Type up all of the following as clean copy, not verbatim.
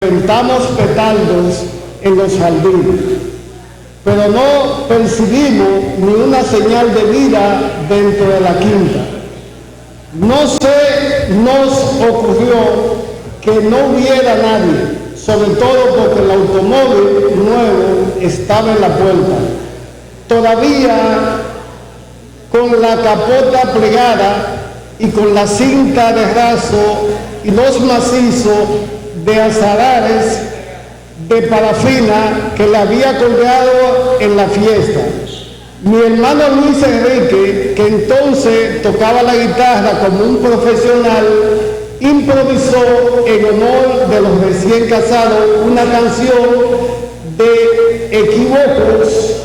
Reventamos petardos en los jardines, pero no percibimos ni una señal de vida dentro de la quinta. No se nos ocurrió que no hubiera nadie, sobre todo porque el automóvil nuevo estaba en la puerta, todavía con la capota plegada y con la cinta de raso y los macizos de azarares de parafina que le había colgado en la fiesta. Mi hermano Luis Enrique, que entonces tocaba la guitarra como un profesional, improvisó en honor de los recién casados una canción de equívocos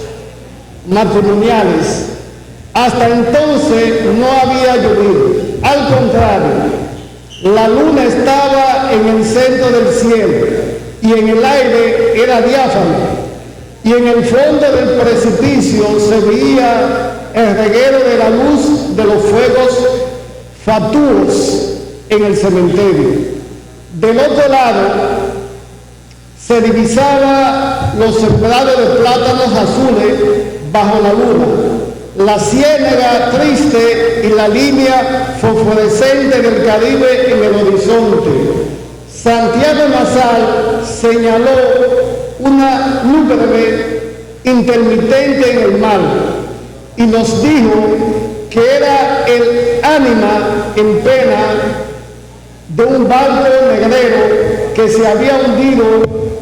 matrimoniales. Hasta entonces no había llovido, al contrario, la luna estaba en el centro del cielo y en el aire era diáfano, y en el fondo del precipicio se veía el reguero de la luz de los fuegos fatuos en el cementerio. Del otro lado se divisaban los sembrados de plátanos azules bajo la luna, la ciénaga triste y la línea fosforescente del Caribe en el horizonte. Santiago Nasal señaló una nube intermitente en el mar y nos dijo que era el ánima en pena de un barco negrero que se había hundido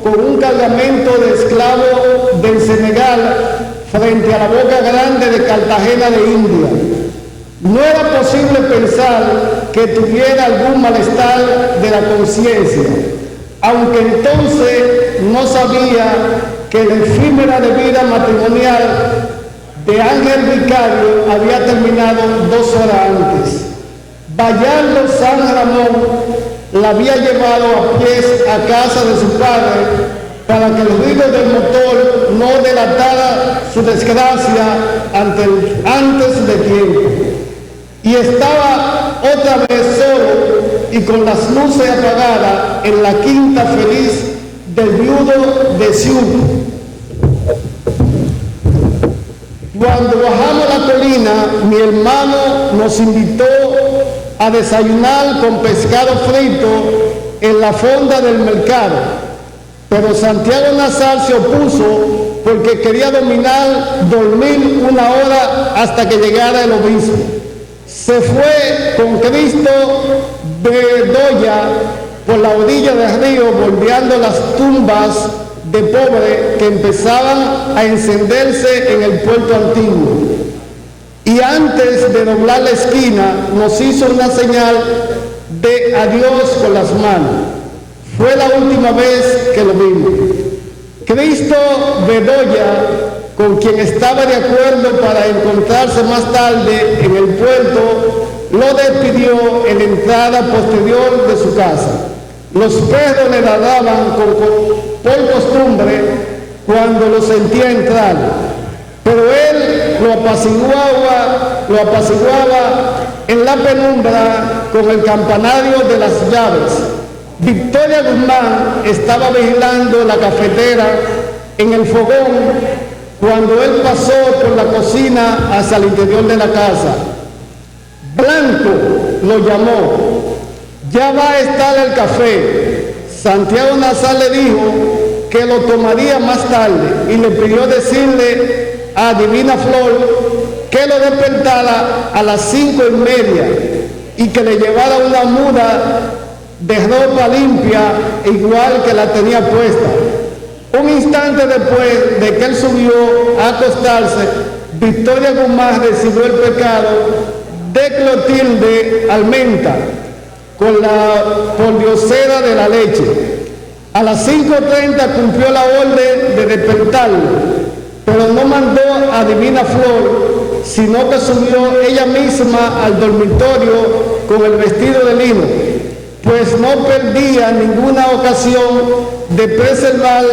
con un cargamento de esclavos del Senegal frente a la boca grande de Cartagena de India. No era posible pensar que tuviera algún malestar de la conciencia, aunque entonces no sabía que la efímera de vida matrimonial de Ángel Vicario había terminado 2 horas antes. Bayardo San Ramón la había llevado a pies a casa de su padre para que el ruido del motor no delatara su desgracia antes de tiempo. Y estaba otra vez solo y con las luces apagadas en la quinta feliz del viudo de Siú. Cuando bajamos la colina, mi hermano nos invitó a desayunar con pescado frito en la fonda del mercado, pero Santiago Nasal se opuso porque quería dormir 1 hora hasta que llegara el obispo. Se fue con Cristo Bedoya por la orilla del río, bordeando las tumbas de pobres que empezaban a encenderse en el puerto antiguo. Y antes de doblar la esquina, nos hizo una señal de adiós con las manos. Fue la última vez que lo vimos. Cristo Bedoya, con quien estaba de acuerdo para encontrarse más tarde en el puerto, lo despidió en la entrada posterior de su casa. Los perros le ladraban por costumbre cuando lo sentía entrar, pero él lo apaciguaba en la penumbra con el campanario de las llaves. Victoria Guzmán estaba vigilando la cafetera en el fogón cuando él pasó por la cocina hacia el interior de la casa. Blanco lo llamó. Ya va a estar el café. Santiago Nasal le dijo que lo tomaría más tarde y le pidió decirle a Divina Flor que lo despertara a las 5:30 y que le llevara una muda de ropa limpia igual que la tenía puesta. Un instante después de que él subió a acostarse, Victoria Guzmán recibió el pecado de Clotilde Almenta con la pordiosera de la leche. A las 5:30 cumplió la orden de despertarlo, pero no mandó a Divina Flor, sino que subió ella misma al dormitorio con el vestido de lino, pues no perdía ninguna ocasión de preservar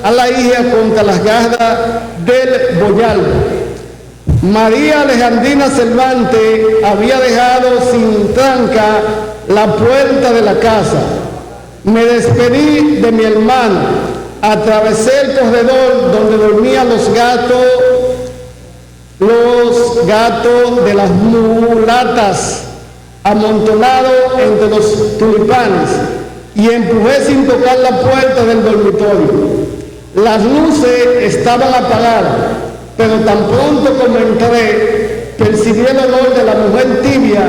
a la hija contra las garras del boyardo. María Alejandrina Cervantes había dejado sin tranca la puerta de la casa. Me despedí de mi hermano, atravesé el corredor donde dormían los gatos de las mulatas, amontonados entre los tulipanes, y empujé sin tocar la puerta del dormitorio. Las luces estaban apagadas, pero tan pronto como entré, percibí el olor de la mujer tibia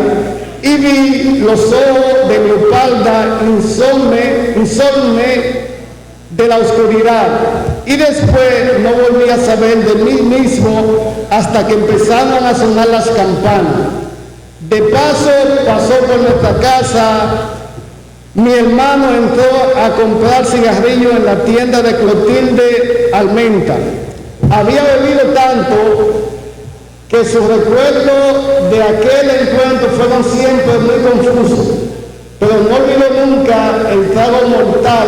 y vi los ojos de mi espalda insomne de la oscuridad. Y después no volví a saber de mí mismo hasta que empezaron a sonar las campanas. De paso pasó por nuestra casa. Mi hermano entró a comprar cigarrillos en la tienda de Clotilde Almenta. Había bebido tanto que sus recuerdos de aquel encuentro fueron siempre muy confusos, pero no olvidó nunca el trago mortal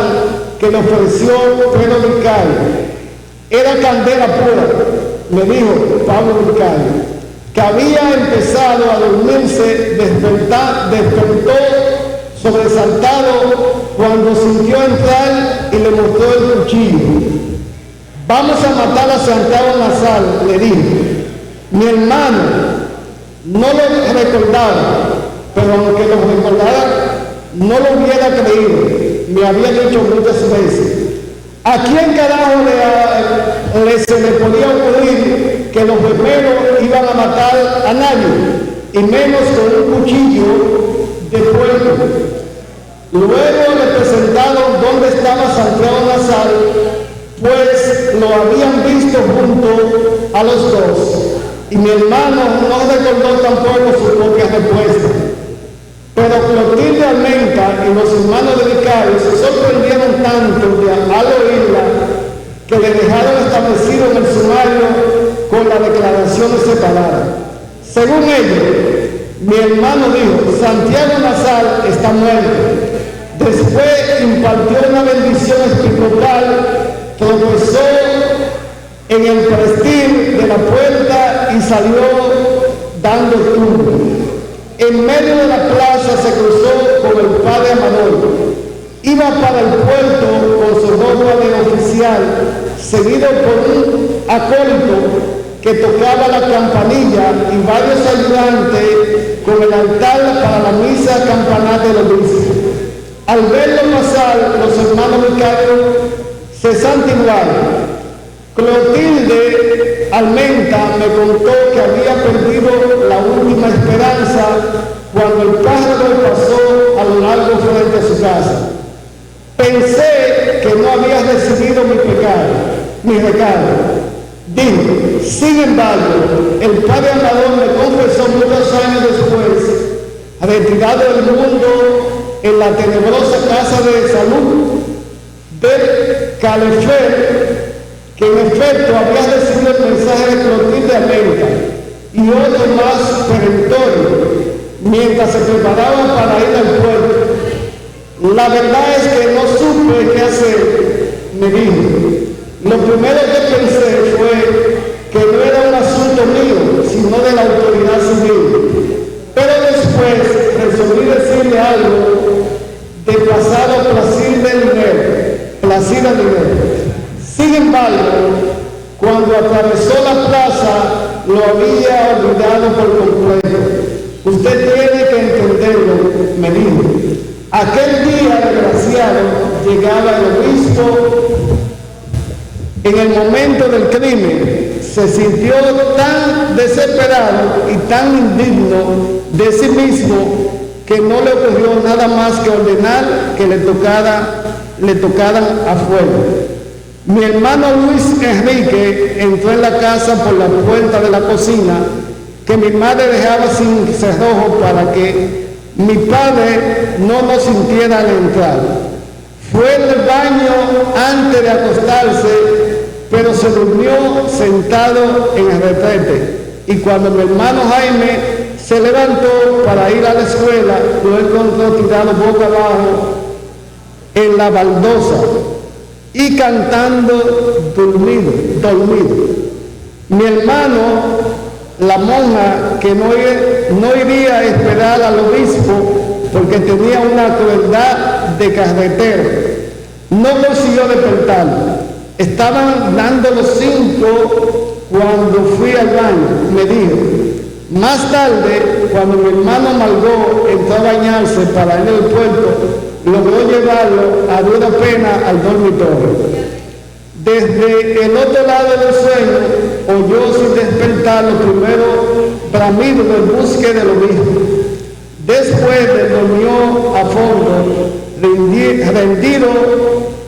que le ofreció Pedro Vicario. Era candela pura, me dijo Pablo Vicario, que había empezado a dormirse, despertó sobresaltado cuando sintió entrar y le mostró el cuchillo. Vamos a matar a Santiago Nazar, le dije. Mi hermano no lo recordaba, pero aunque lo recordara, no lo hubiera creído. Me había dicho muchas veces. ¿A quién carajo se le podía ocurrir que los gemelos iban a matar a nadie, y menos con un cuchillo de fuego? Luego le presentaron dónde estaba Santiago Nazar, pues lo habían visto junto a los dos, y mi hermano no recordó tampoco su propia respuesta. Pero Clotilde Almenta y los hermanos de Vicario se sorprendieron tanto al oírla que le dejaron establecido en el sumario con las declaraciones separadas. Según ellos, mi hermano dijo: Santiago Nazar está muerto. Después impartió una bendición espiritual, tropezó en el prestil de la puerta y salió dando tumbo. En medio de la plaza se cruzó con el padre Amador. Iba para el puerto con su ropa de oficial, seguido por un acólito que tocaba la campanilla y varios ayudantes con el altar para la misa campanar del obispo. Al verlo pasar, los hermanos Vicarios se santiguaron. Clotilde Almenta me contó que había perdido la última esperanza cuando el pájaro pasó a lo largo frente a su casa. Pensé que no había recibido mi recado. Dijo: sin embargo, el padre Amador me confesó muchos años después, retirado del mundo en la tenebrosa casa de salud del Calefer, que en efecto había recibido el mensaje de Clotilde Almenta y otro más perentorio mientras se preparaba para ir al puerto. La verdad es que no supe qué hacer, me dijo. Lo primero que pensé fue que no era un asunto mío, sino de la autoridad civil. Pero después resolví decirle algo de pasado Placida Dinero. Sin embargo, cuando atravesó la plaza, lo había olvidado por completo. Usted tiene que entenderlo, me dijo. Aquel día desgraciado llegaba el obispo. En el momento del crimen se sintió tan desesperado y tan indigno de sí mismo que no le ocurrió nada más que ordenar que le tocaran a fuego. Mi hermano Luis Enrique entró en la casa por la puerta de la cocina que mi madre dejaba sin cerrojo para que mi padre no nos sintiera al entrar. Fue al baño antes de acostarse, pero se durmió sentado en el retrete. Y cuando mi hermano Jaime se levantó para ir a la escuela, lo encontró tirado boca abajo en la baldosa y cantando dormido. Mi hermano, la monja, que no iría a esperar al obispo porque tenía una crueldad de carretero. No consiguió despertar. Estaban dando los 5 cuando fui al baño, me dijo. Más tarde, cuando mi hermano Margot entró a bañarse para ir al puerto, logró llevarlo a dura pena al dormitorio. Desde el otro lado del sueño, oyó sin despertar los primeros bramidos del bosque de los hijos. Después durmió a fondo, rendido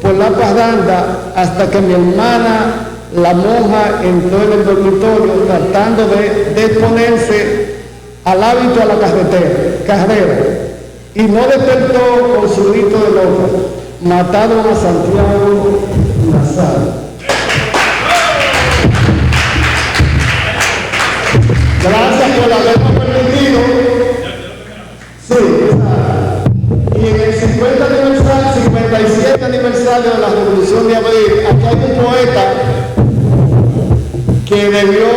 por la parranda, hasta que mi hermana, la monja, entró en el dormitorio tratando de exponerse al hábito a la carrera, y no despertó con su grito de loco. Mataron a Santiago Nazario. Gracias por habernos permitido. Sí, y en el 50 aniversario, 57 aniversario de la Revolución de Abril, aquí hay un poeta que debió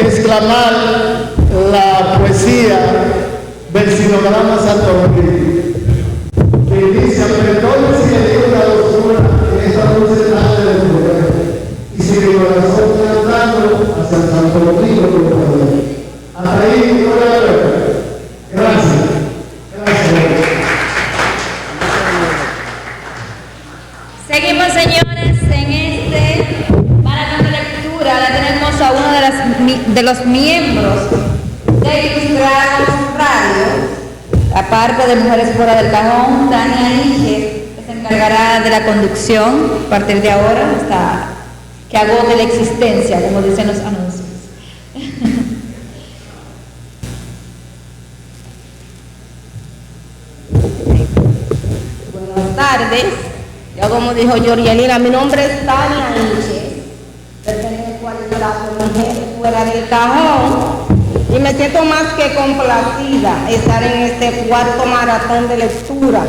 exclamar la poesía Versinograma Santo Domingo, que dice: perdón si le digo la dulzura en esta dulce tarde del poder, y si mi corazón me andando hacia Santo Domingo por poder. Hasta ahí, no le veo. Gracias. Seguimos, señores, en maratón de lectura. La tenemos a uno de los miembros de Ilustrados Radio, aparte de Mujeres Fuera del Cajón, Tania Níquez, que se encargará de la conducción a partir de ahora hasta que agote la existencia, como dicen los anuncios. Buenas tardes. Ya como dijo Yorielina, mi nombre es Tania Níquez, pertenezco al Estado de Mujeres Fuera del Cajón, y me siento más que complacida estar en este cuarto maratón de lectura,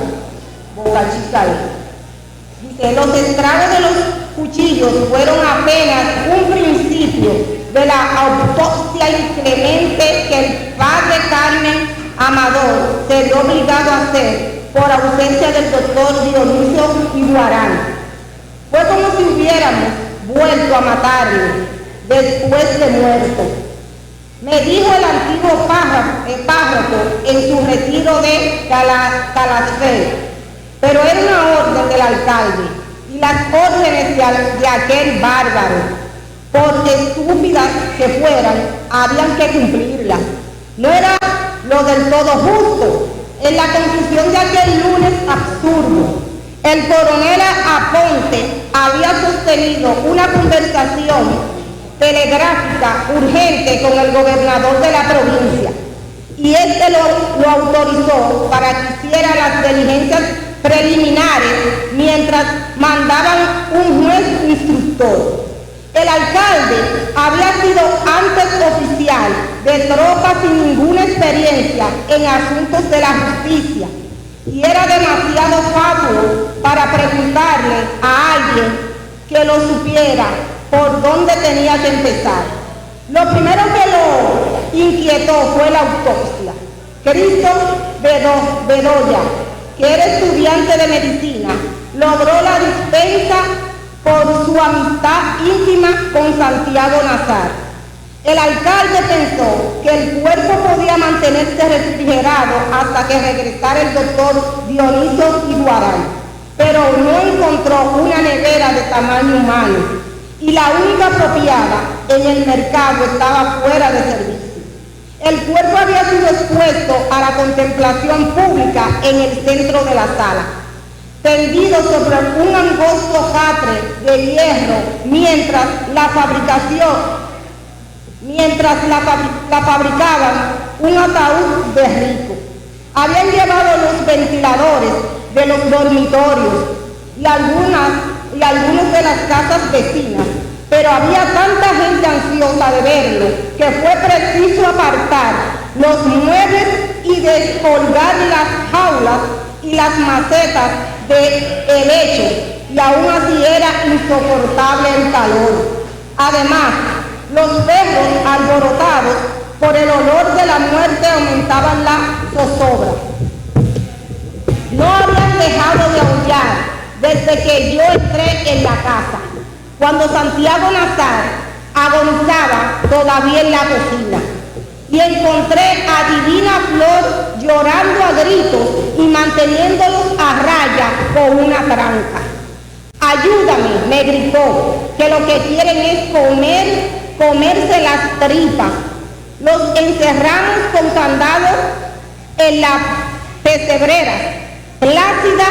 Boca Chica. Dice: los estragos de los cuchillos fueron apenas un principio de la autopsia inclemente que el padre Carmen Amador se vio obligado a hacer por ausencia del doctor Dionisio Iguarán. Fue como si hubiéramos vuelto a matarlo después de muerto. Me dijo el antiguo párroco en su retiro de Calasfel, pero era una orden del alcalde, y las órdenes de aquel bárbaro, por estúpidas que fueran, habían que cumplirlas. No era lo del todo justo. En la conclusión de aquel lunes absurdo, el coronel Aponte había sostenido una conversación telegráfica urgente con el gobernador de la provincia, y este lo autorizó para que hiciera las diligencias preliminares mientras mandaban un juez instructor. El alcalde había sido antes oficial de tropa sin ninguna experiencia en asuntos de la justicia, y era demasiado fatuo para preguntarle a alguien que lo supiera por dónde tenía que empezar. Lo primero que lo inquietó fue la autopsia. Cristo Bedoya, que era estudiante de medicina, logró la dispensa por su amistad íntima con Santiago Nazar. El alcalde pensó que el cuerpo podía mantenerse refrigerado hasta que regresara el doctor Dionisio Iguarán, pero no encontró una nevera de tamaño humano, y la única apropiada en el mercado estaba fuera de servicio. El cuerpo había sido expuesto a la contemplación pública en el centro de la sala, tendido sobre un angosto catre de hierro, mientras la fabricaban un ataúd de rico. Habían llevado los ventiladores de los dormitorios y algunos de las casas vecinas, pero había tanta gente ansiosa de verlo que fue preciso apartar los muebles y descolgar las jaulas y las macetas de helecho, y aún así era insoportable el calor. Además, los perros alborotados por el olor de la muerte aumentaban la zozobra. no habían dejado de aullar desde que yo entré en la casa, cuando Santiago Nazar agonizaba todavía en la cocina. Y encontré a Divina Flor llorando a gritos y manteniéndolos a raya con una tranca. Ayúdame, me gritó, que lo que quieren es comerse las tripas. Los encerramos con candados en la pesebrera. Plácida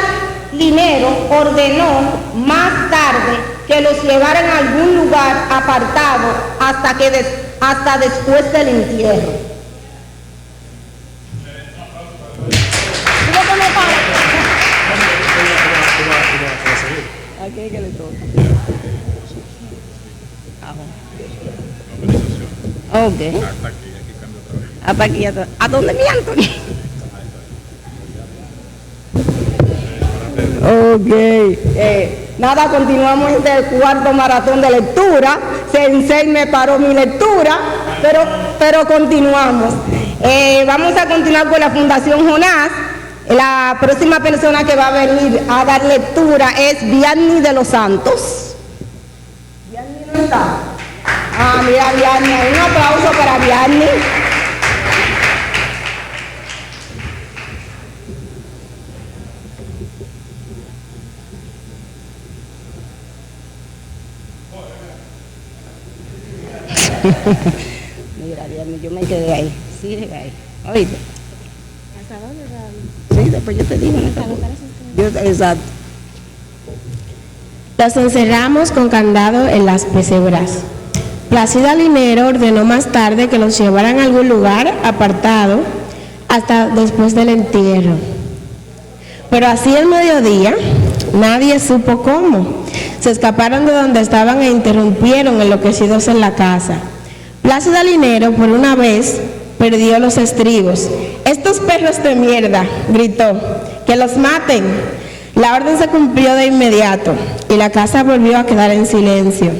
Linero ordenó más tarde que los llevaran a algún lugar apartado hasta después del entierro. Ok. Hasta aquí. ¿A dónde mi Anthony? Ok. Nada, continuamos este cuarto maratón de lectura. Sensei me paró mi lectura, pero continuamos. Vamos a continuar con la Fundación Jonás. La próxima persona que va a venir a dar lectura es Vianney de los Santos. ¿Vianney no está? Ah, mira, Vianney. Un aplauso para Vianney. Mira, Vianney, yo me quedé ahí. Sigue ahí. Oíste. ¿Hasta dónde va? Sí, después yo te digo. Exacto. Los encerramos con candado en las pesebras. Plácida Linero ordenó más tarde que los llevaran a algún lugar apartado hasta después del entierro. Pero así el mediodía, nadie supo cómo. Se escaparon de donde estaban e interrumpieron enloquecidos en la casa. Plácida Linero, por una vez, perdió los estribos. «¡Estos perros de mierda!», gritó. «¡Que los maten!». La orden se cumplió de inmediato y la casa volvió a quedar en silencio.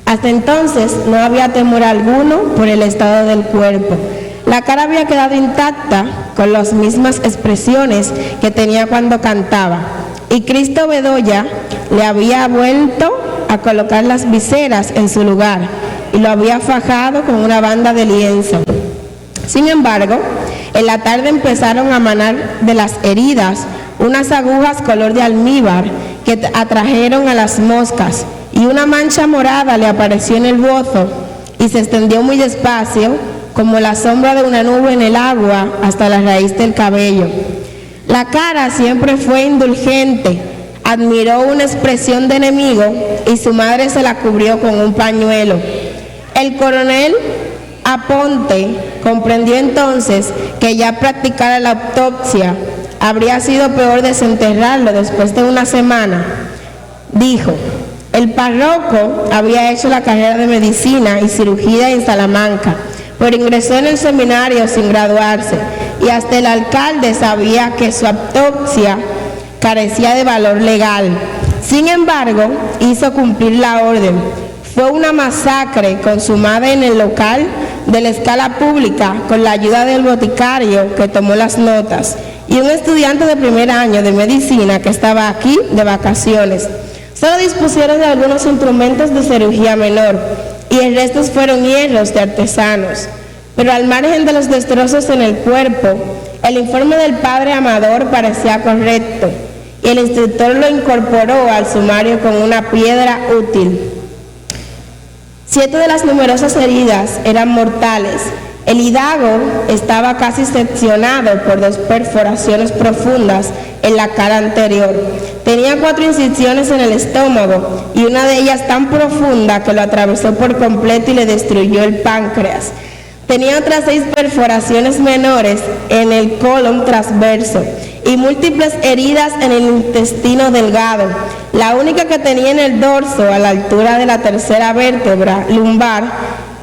Hasta entonces no había temor alguno por el estado del cuerpo. La cara había quedado intacta con las mismas expresiones que tenía cuando cantaba. Y Cristo Bedoya le había vuelto a colocar las viseras en su lugar y lo había fajado con una banda de lienzo. Sin embargo, en la tarde empezaron a manar de las heridas unas agujas color de almíbar que atrajeron a las moscas, y una mancha morada le apareció en el bozo y se extendió muy despacio, como la sombra de una nube en el agua, hasta la raíz del cabello. La cara siempre fue indulgente, admiró una expresión de enemigo y su madre se la cubrió con un pañuelo. El coronel Aponte comprendió entonces que ya practicar la autopsia habría sido peor desenterrarlo después de una semana. Dijo: el párroco había hecho la carrera de medicina y cirugía en Salamanca, pero ingresó en el seminario sin graduarse, y hasta el alcalde sabía que su autopsia carecía de valor legal. Sin embargo, hizo cumplir la orden. Fue una masacre consumada en el local de la escala pública con la ayuda del boticario que tomó las notas y un estudiante de primer año de medicina que estaba aquí de vacaciones. Solo dispusieron de algunos instrumentos de cirugía menor y el resto fueron hierros de artesanos. Pero al margen de los destrozos en el cuerpo, el informe del padre Amador parecía correcto y el instructor lo incorporó al sumario con una piedra útil. 7 de las numerosas heridas eran mortales. El hidalgo estaba casi seccionado por 2 perforaciones profundas en la cara anterior. Tenía 4 incisiones en el estómago y una de ellas tan profunda que lo atravesó por completo y le destruyó el páncreas. Tenía otras 6 perforaciones menores en el colon transverso y múltiples heridas en el intestino delgado. La única que tenía en el dorso, a la altura de la tercera vértebra lumbar,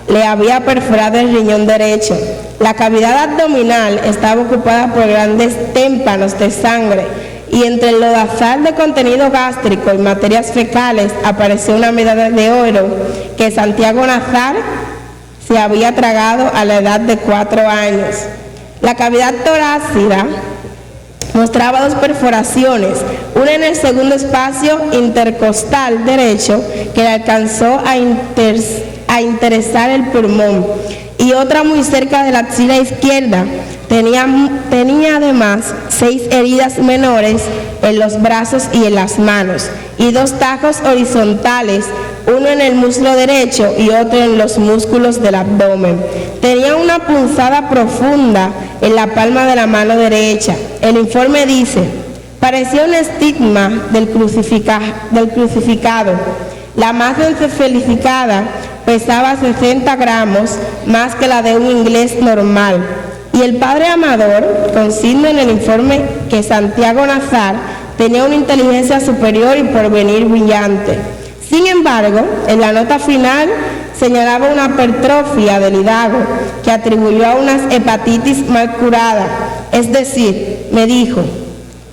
le había perforado el riñón derecho. La cavidad abdominal estaba ocupada por grandes témpanos de sangre y entre el lodazal de contenido gástrico y materias fecales apareció una medalla de oro que Santiago Nazar se había tragado a la edad de 4 años. La cavidad torácica Mostraba dos perforaciones, una en el segundo espacio intercostal derecho que le alcanzó a interesar el pulmón y otra muy cerca de la axila izquierda. Tenía además 6 heridas menores en los brazos y en las manos y 2 tajos horizontales, uno en el muslo derecho y otro en los músculos del abdomen. Tenía una punzada profunda en la palma de la mano derecha. El informe dice: parecía un estigma del crucificado. La masa encefalificada pesaba 60 gramos más que la de un inglés normal. Y el padre Amador consigna en el informe que Santiago Nazar tenía una inteligencia superior y porvenir brillante. Sin embargo, en la nota final señalaba una hipertrofia del hígado que atribuyó a unas hepatitis mal curada. Es decir, me dijo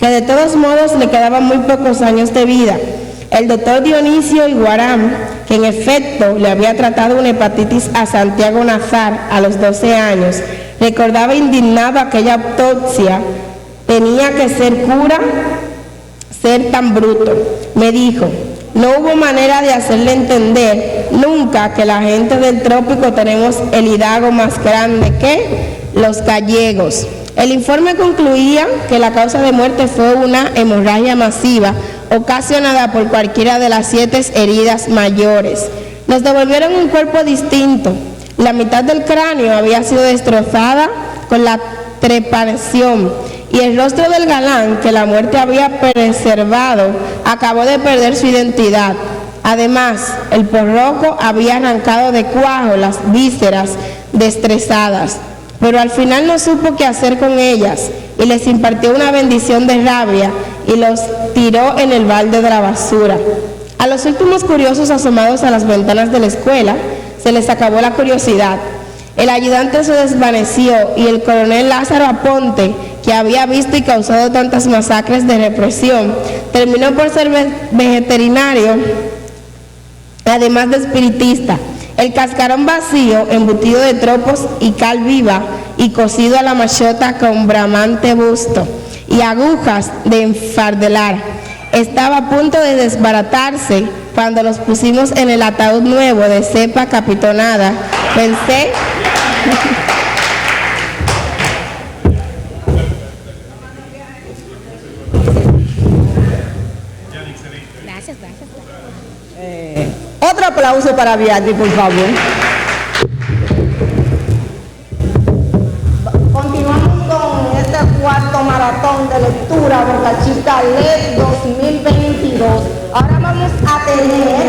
que de todos modos le quedaban muy pocos años de vida. El doctor Dionisio Iguarán, que en efecto le había tratado una hepatitis a Santiago Nazar a los 12 años, recordaba indignado aquella autopsia. Tenía que ser cura, ser tan bruto. Me dijo: no hubo manera de hacerle entender nunca que la gente del trópico tenemos el hígado más grande que los gallegos. El informe concluía que la causa de muerte fue una hemorragia masiva ocasionada por cualquiera de las 7 heridas mayores. Nos devolvieron un cuerpo distinto. La mitad del cráneo había sido destrozada con la trepanación y el rostro del galán que la muerte había preservado acabó de perder su identidad. Además, el porroco había arrancado de cuajo las vísceras destrezadas, pero al final no supo qué hacer con ellas y les impartió una bendición de rabia y los tiró en el balde de la basura. A los últimos curiosos asomados a las ventanas de la escuela se les acabó la curiosidad. El ayudante se desvaneció y el coronel Lázaro Aponte, que había visto y causado tantas masacres de represión, terminó por ser veterinario, además de espiritista. El cascarón vacío, embutido de tropos y cal viva y cocido a la machota con bramante busto y agujas de enfardelar, estaba a punto de desbaratarse cuando los pusimos en el ataúd nuevo de cepa capitonada. Pensé Otro aplauso para Beatriz, por favor. Continuamos con este cuarto maratón de lectura Boca Chica LED 2022. Ahora vamos a tener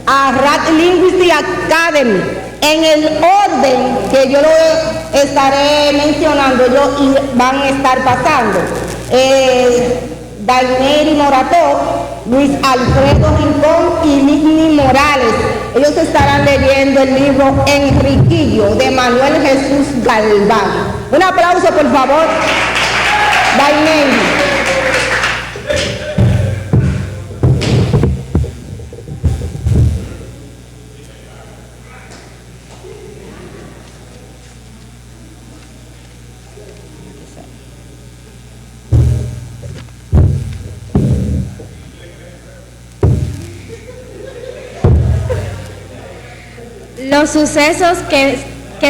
a Rat Linguistic Academy. En el orden que yo lo estaré mencionando, y van a estar pasando. Daineri Morató, Luis Alfredo Rincón y Ligni Morales. Ellos estarán leyendo el libro Enriquillo de Manuel Jesús Galván. Un aplauso, por favor. Daineri. Los sucesos que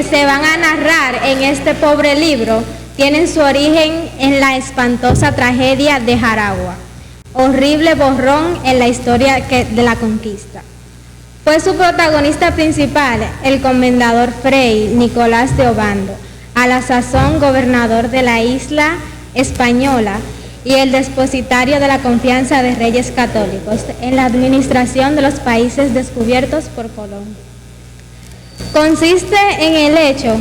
se van a narrar en este pobre libro tienen su origen en la espantosa tragedia de Jaragua, horrible borrón en la historia de la conquista. Fue su protagonista principal el comendador Frei Nicolás de Obando, a la sazón gobernador de la isla española y el depositario de la confianza de reyes católicos en la administración de los países descubiertos por Colón. Consiste en el hecho,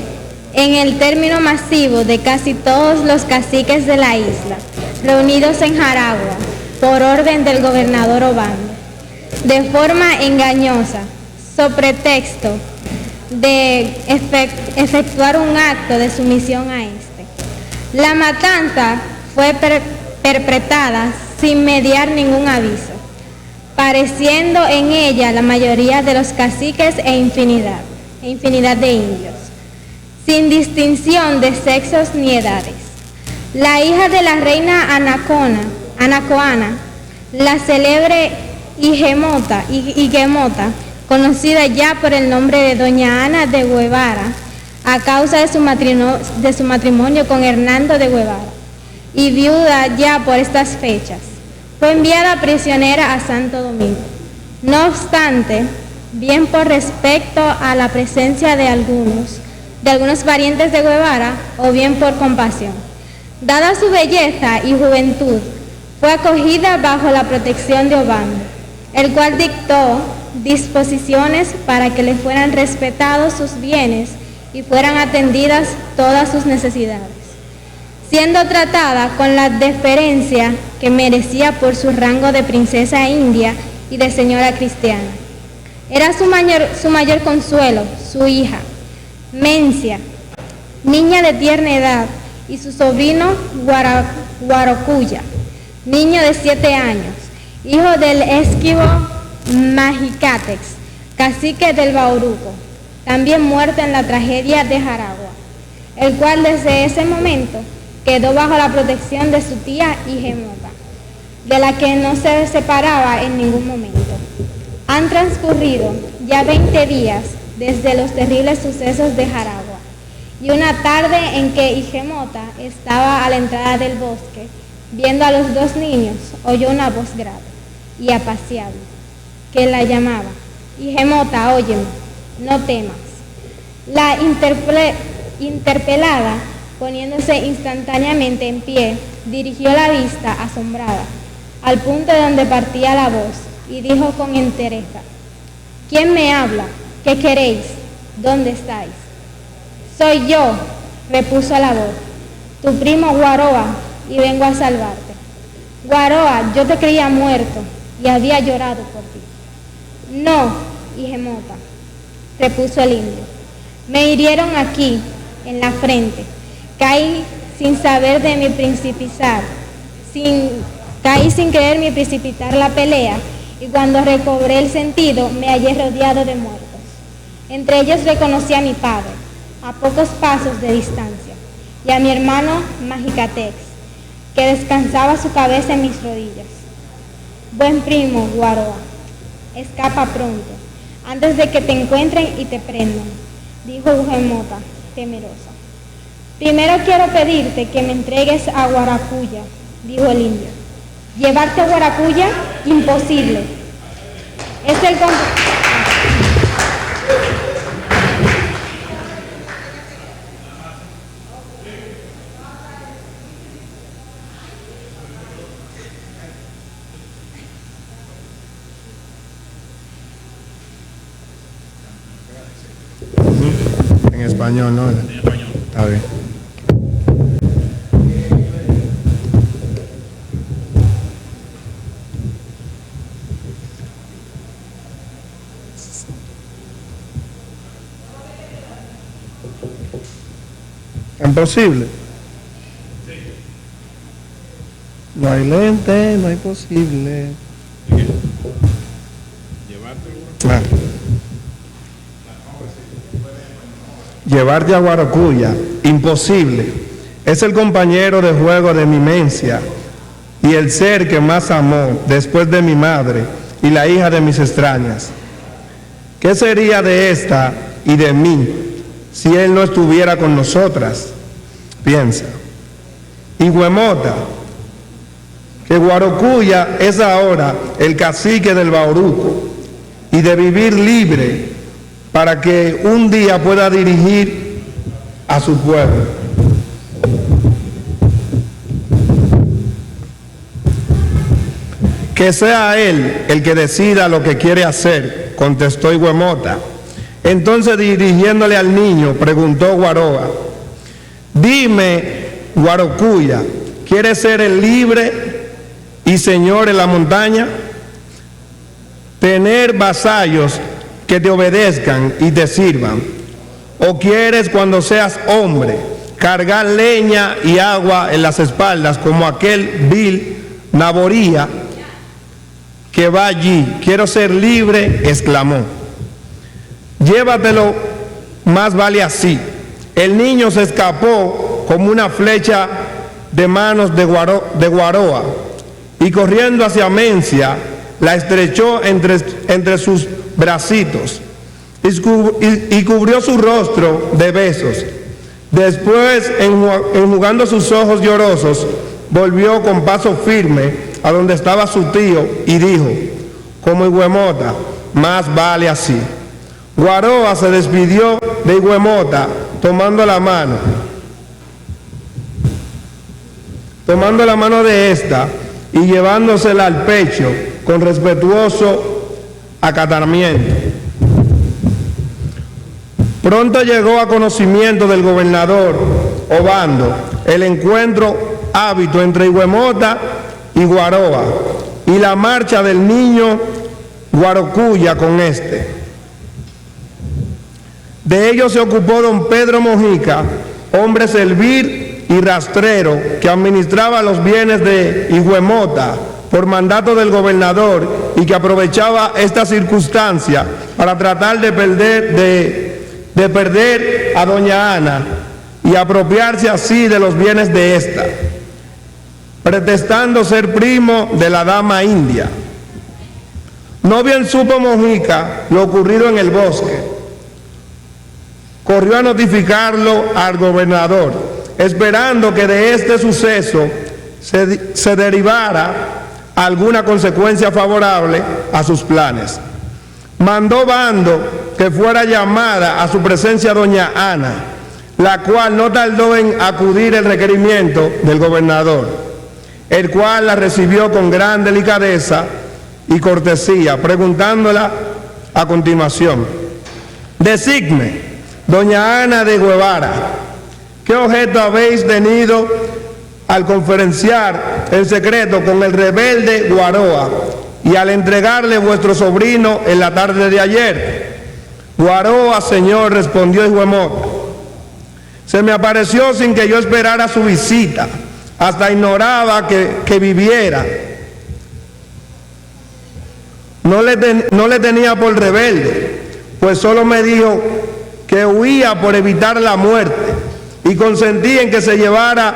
en el término masivo de casi todos los caciques de la isla, reunidos en Jaragua, por orden del gobernador Obando, de forma engañosa, so pretexto de efectuar un acto de sumisión a este. La matanza fue perpetrada sin mediar ningún aviso, pareciendo en ella la mayoría de los caciques e infinidad de indios, sin distinción de sexos ni edades. La hija de la reina Anacoana, la célebre Higuemota, conocida ya por el nombre de Doña Ana de Guevara, a causa de su matrimonio con Hernando de Guevara, y viuda ya por estas fechas, fue enviada prisionera a Santo Domingo. No obstante, bien por respecto a la presencia de algunos parientes de Guevara, o bien por compasión, dada su belleza y juventud, fue acogida bajo la protección de Obando, el cual dictó disposiciones para que le fueran respetados sus bienes y fueran atendidas todas sus necesidades, siendo tratada con la deferencia que merecía por su rango de princesa india y de señora cristiana. Era su mayor consuelo, su hija, Mencia, niña de tierna edad, y su sobrino Guarocuya, niño de 7 años, hijo del esquivo Majicatex, cacique del Bauruco, también muerto en la tragedia de Jaragua, el cual desde ese momento quedó bajo la protección de su tía Higuemota, de la que no se separaba en ningún momento. Han transcurrido ya 20 días desde los terribles sucesos de Jaragua, y una tarde en que Higuemota estaba a la entrada del bosque, viendo a los 2 niños, oyó una voz grave y apacible que la llamaba: Higuemota, óyeme, no temas. La interpelada, poniéndose instantáneamente en pie, dirigió la vista asombrada al punto de donde partía la voz y dijo con entereza: ¿Quién me habla? ¿Qué queréis? ¿Dónde estáis? Soy yo, repuso la voz, tu primo Guaroa, y vengo a salvarte. Guaroa, yo te creía muerto y había llorado por ti. No, Higuemota, repuso el indio, me hirieron aquí, en la frente. Caí sin saber de mi precipitar, caí sin querer mi precipitar la pelea, y cuando recobré el sentido me hallé rodeado de muertos. Entre ellos reconocí a mi padre, a pocos pasos de distancia, y a mi hermano Majicatex, que descansaba su cabeza en mis rodillas. Buen primo, Guaroa, escapa pronto, antes de que te encuentren y te prendan, dijo Higuemota, temerosa. Primero quiero pedirte que me entregues a Guaracuya, dijo el indio. ¿Llevarte a Guaracuya? Imposible. Es el En español, ¿no? En español. Está bien. Imposible. No hay lente, no hay posible. Ah. Llevarte a Guaracuya, imposible. Es el compañero de juego de mi mencia y el ser que más amó después de mi madre y la hija de mis extrañas. ¿Qué sería de esta y de mí si él no estuviera con nosotras? Piensa. Higuemota, que Guarocuya es ahora el cacique del Bauruco y de vivir libre para que un día pueda dirigir a su pueblo. Que sea él el que decida lo que quiere hacer, contestó Higuemota. Entonces, dirigiéndole al niño, preguntó Guaroa: dime, Guarocuya, ¿quieres ser el libre y señor en la montaña? ¿Tener vasallos que te obedezcan y te sirvan? ¿O quieres, cuando seas hombre, cargar leña y agua en las espaldas como aquel vil Naboría que va allí? Quiero ser libre, exclamó. Llévatelo, más vale así. El niño se escapó como una flecha de manos de Guaroa, y corriendo hacia Mencia, la estrechó entre sus bracitos y cubrió su rostro de besos. Después, enjugando sus ojos llorosos, volvió con paso firme a donde estaba su tío y dijo, como Huemota, más vale así. Guaroa se despidió de Huemota tomando la mano de esta y llevándosela al pecho con respetuoso acatamiento. Pronto llegó a conocimiento del gobernador Obando el encuentro hábito entre Huemota y Guaroa y la marcha del niño Guarocuya con este. De ello se ocupó don Pedro Mojica, hombre servil y rastrero que administraba los bienes de Huemota por mandato del gobernador y que aprovechaba esta circunstancia para tratar de perder a doña Ana y apropiarse así de los bienes de ésta, pretextando ser primo de la dama india. No bien supo Mojica lo ocurrido en el bosque, corrió a notificarlo al gobernador, esperando que de este suceso se derivara alguna consecuencia favorable a sus planes. Mandó Bando que fuera llamada a su presencia doña Ana, la cual no tardó en acudir el requerimiento del gobernador, el cual la recibió con gran delicadeza y cortesía, preguntándola a continuación: decidme, doña Ana de Guevara, ¿qué objeto habéis tenido al conferenciar en secreto con el rebelde Guaroa y al entregarle vuestro sobrino en la tarde de ayer? Guaroa, señor, respondió Huemota, se me apareció sin que yo esperara su visita, hasta ignoraba que viviera. No le tenía por rebelde, pues solo me dijo que huía por evitar la muerte, y consentí en que se llevara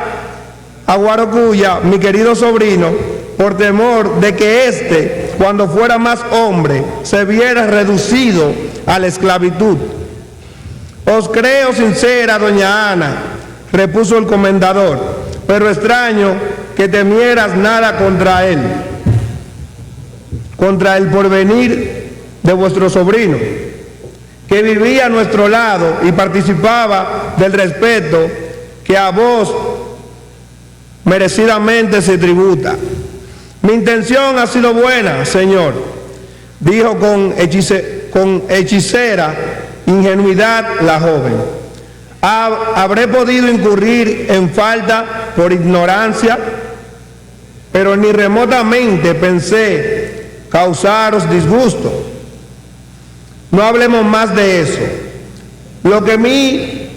a Guarocuya, mi querido sobrino, por temor de que éste, cuando fuera más hombre, se viera reducido a la esclavitud. Os creo sincera, doña Ana, repuso el comendador, pero extraño que temieras nada contra él, contra el porvenir de vuestro sobrino, que vivía a nuestro lado y participaba del respeto que a vos merecidamente se tributa. Mi intención ha sido buena, señor, dijo con hechicera ingenuidad la joven. Habré podido incurrir en falta por ignorancia, pero ni remotamente pensé causaros disgusto. No hablemos más de eso. Lo que mi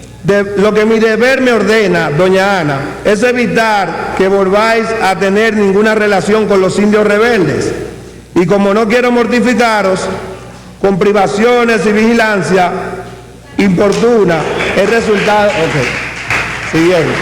deber me ordena, doña Ana, es evitar que volváis a tener ninguna relación con los indios rebeldes. Y como no quiero mortificaros con privaciones y vigilancia importuna, el resultado... Ok, siguiente.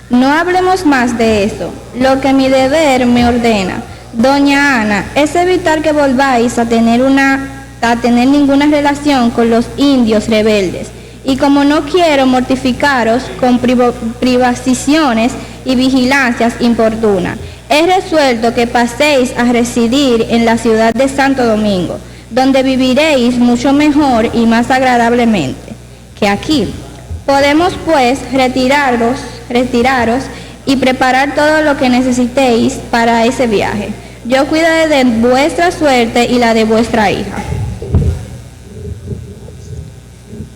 No hablemos más de eso. Lo que mi deber me ordena, doña Ana, es evitar que volváis a tener ninguna relación con los indios rebeldes. Y como no quiero mortificaros con privaciones y vigilancias importunas, he resuelto que paséis a residir en la ciudad de Santo Domingo, donde viviréis mucho mejor y más agradablemente que aquí. Podemos pues retiraros y preparar todo lo que necesitéis para ese viaje. Yo cuidaré de vuestra suerte y la de vuestra hija.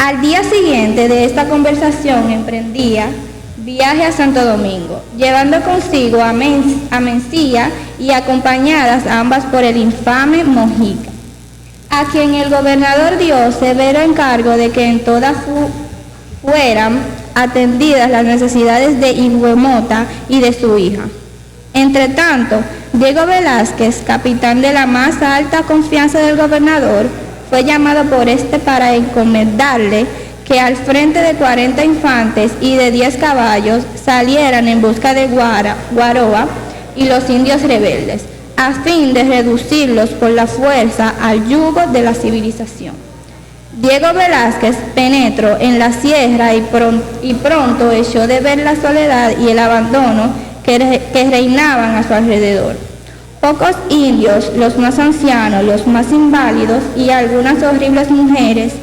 Al día siguiente de esta conversación emprendía viaje a Santo Domingo, llevando consigo a Mencía y acompañadas ambas por el infame Mojica, a quien el gobernador dio severo encargo de que en todas fueran atendidas las necesidades de Huemota y de su hija. Entretanto, Diego Velázquez, capitán de la más alta confianza del gobernador, fue llamado por este para encomendarle que al frente de 40 infantes y de 10 caballos salieran en busca de Guaroa y los indios rebeldes, a fin de reducirlos por la fuerza al yugo de la civilización. Diego Velázquez penetró en la sierra y pronto echó de ver la soledad y el abandono que reinaban a su alrededor. Pocos indios, los más ancianos, los más inválidos y algunas horribles mujeres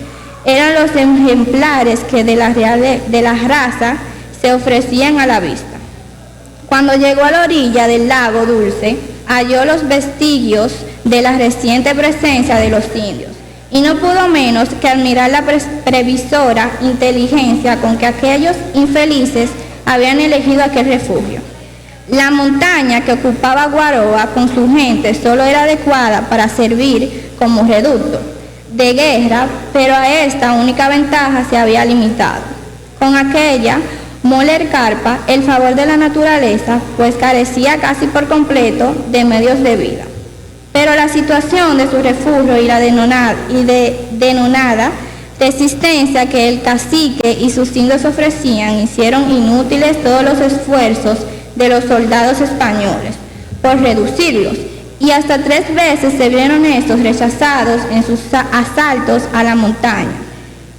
eran los ejemplares que de la raza se ofrecían a la vista. Cuando llegó a la orilla del lago Dulce, halló los vestigios de la reciente presencia de los indios y no pudo menos que admirar la previsora inteligencia con que aquellos infelices habían elegido aquel refugio. La montaña que ocupaba Guaroa con su gente solo era adecuada para servir como reducto de guerra, pero a esta única ventaja se había limitado. Con aquella moler carpa el favor de la naturaleza, pues carecía casi por completo de medios de vida. Pero la situación de su refugio y la denonada resistencia que el cacique y sus indios ofrecían hicieron inútiles todos los esfuerzos de los soldados españoles por reducirlos, y hasta 3 veces se vieron estos rechazados en sus asaltos a la montaña,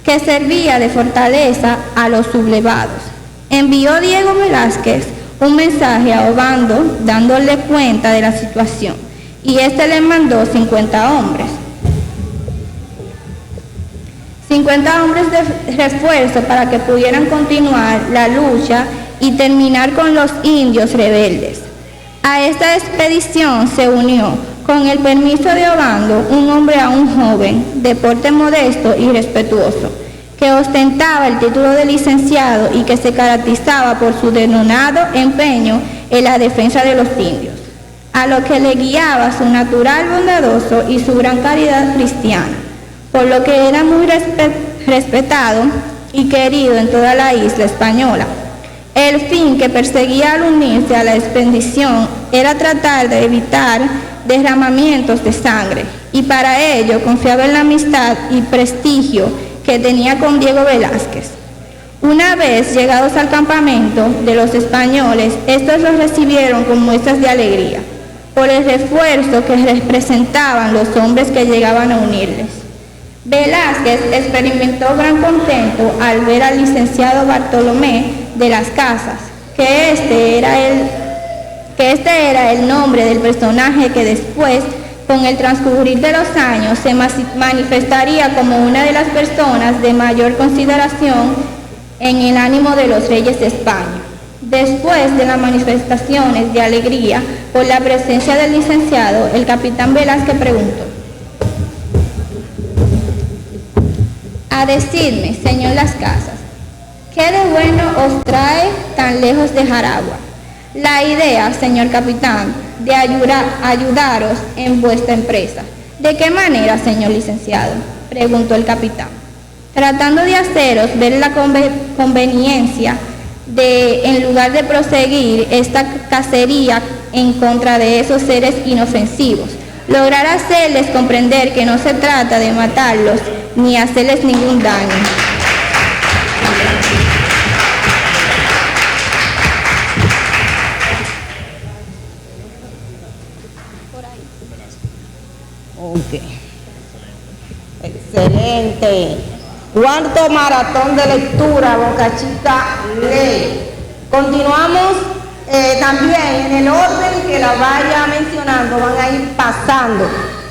que servía de fortaleza a los sublevados. Envió Diego Velázquez un mensaje a Obando dándole cuenta de la situación, y éste le mandó 50 hombres. 50 hombres de refuerzo para que pudieran continuar la lucha y terminar con los indios rebeldes. A esta expedición se unió, con el permiso de Obando, un hombre aún joven, de porte modesto y respetuoso, que ostentaba el título de licenciado y que se caracterizaba por su denonado empeño en la defensa de los indios, a lo que le guiaba su natural bondadoso y su gran caridad cristiana, por lo que era muy respetado y querido en toda la isla española. El fin que perseguía al unirse a la expedición era tratar de evitar derramamientos de sangre, y para ello confiaba en la amistad y prestigio que tenía con Diego Velázquez. Una vez llegados al campamento de los españoles, estos los recibieron con muestras de alegría por el refuerzo que representaban los hombres que llegaban a unirles. Velázquez experimentó gran contento al ver al licenciado Bartolomé de las Casas, que este era el nombre del personaje que después, con el transcurrir de los años, se manifestaría como una de las personas de mayor consideración en el ánimo de los reyes de España. Después de las manifestaciones de alegría por la presencia del licenciado, el capitán Velázquez preguntó: a decirme, señor Las Casas, ¿qué de bueno os trae tan lejos de Jaragua? La idea, señor capitán, de ayudaros en vuestra empresa. ¿De qué manera, señor licenciado?, preguntó el capitán, tratando de haceros ver la conveniencia de, en lugar de proseguir esta cacería en contra de esos seres inofensivos, lograr hacerles comprender que no se trata de matarlos ni hacerles ningún daño. Ok. Excelente. Cuarto maratón de lectura, Boca Chica lee. Continuamos también en el orden que la vaya mencionando, van a ir pasando.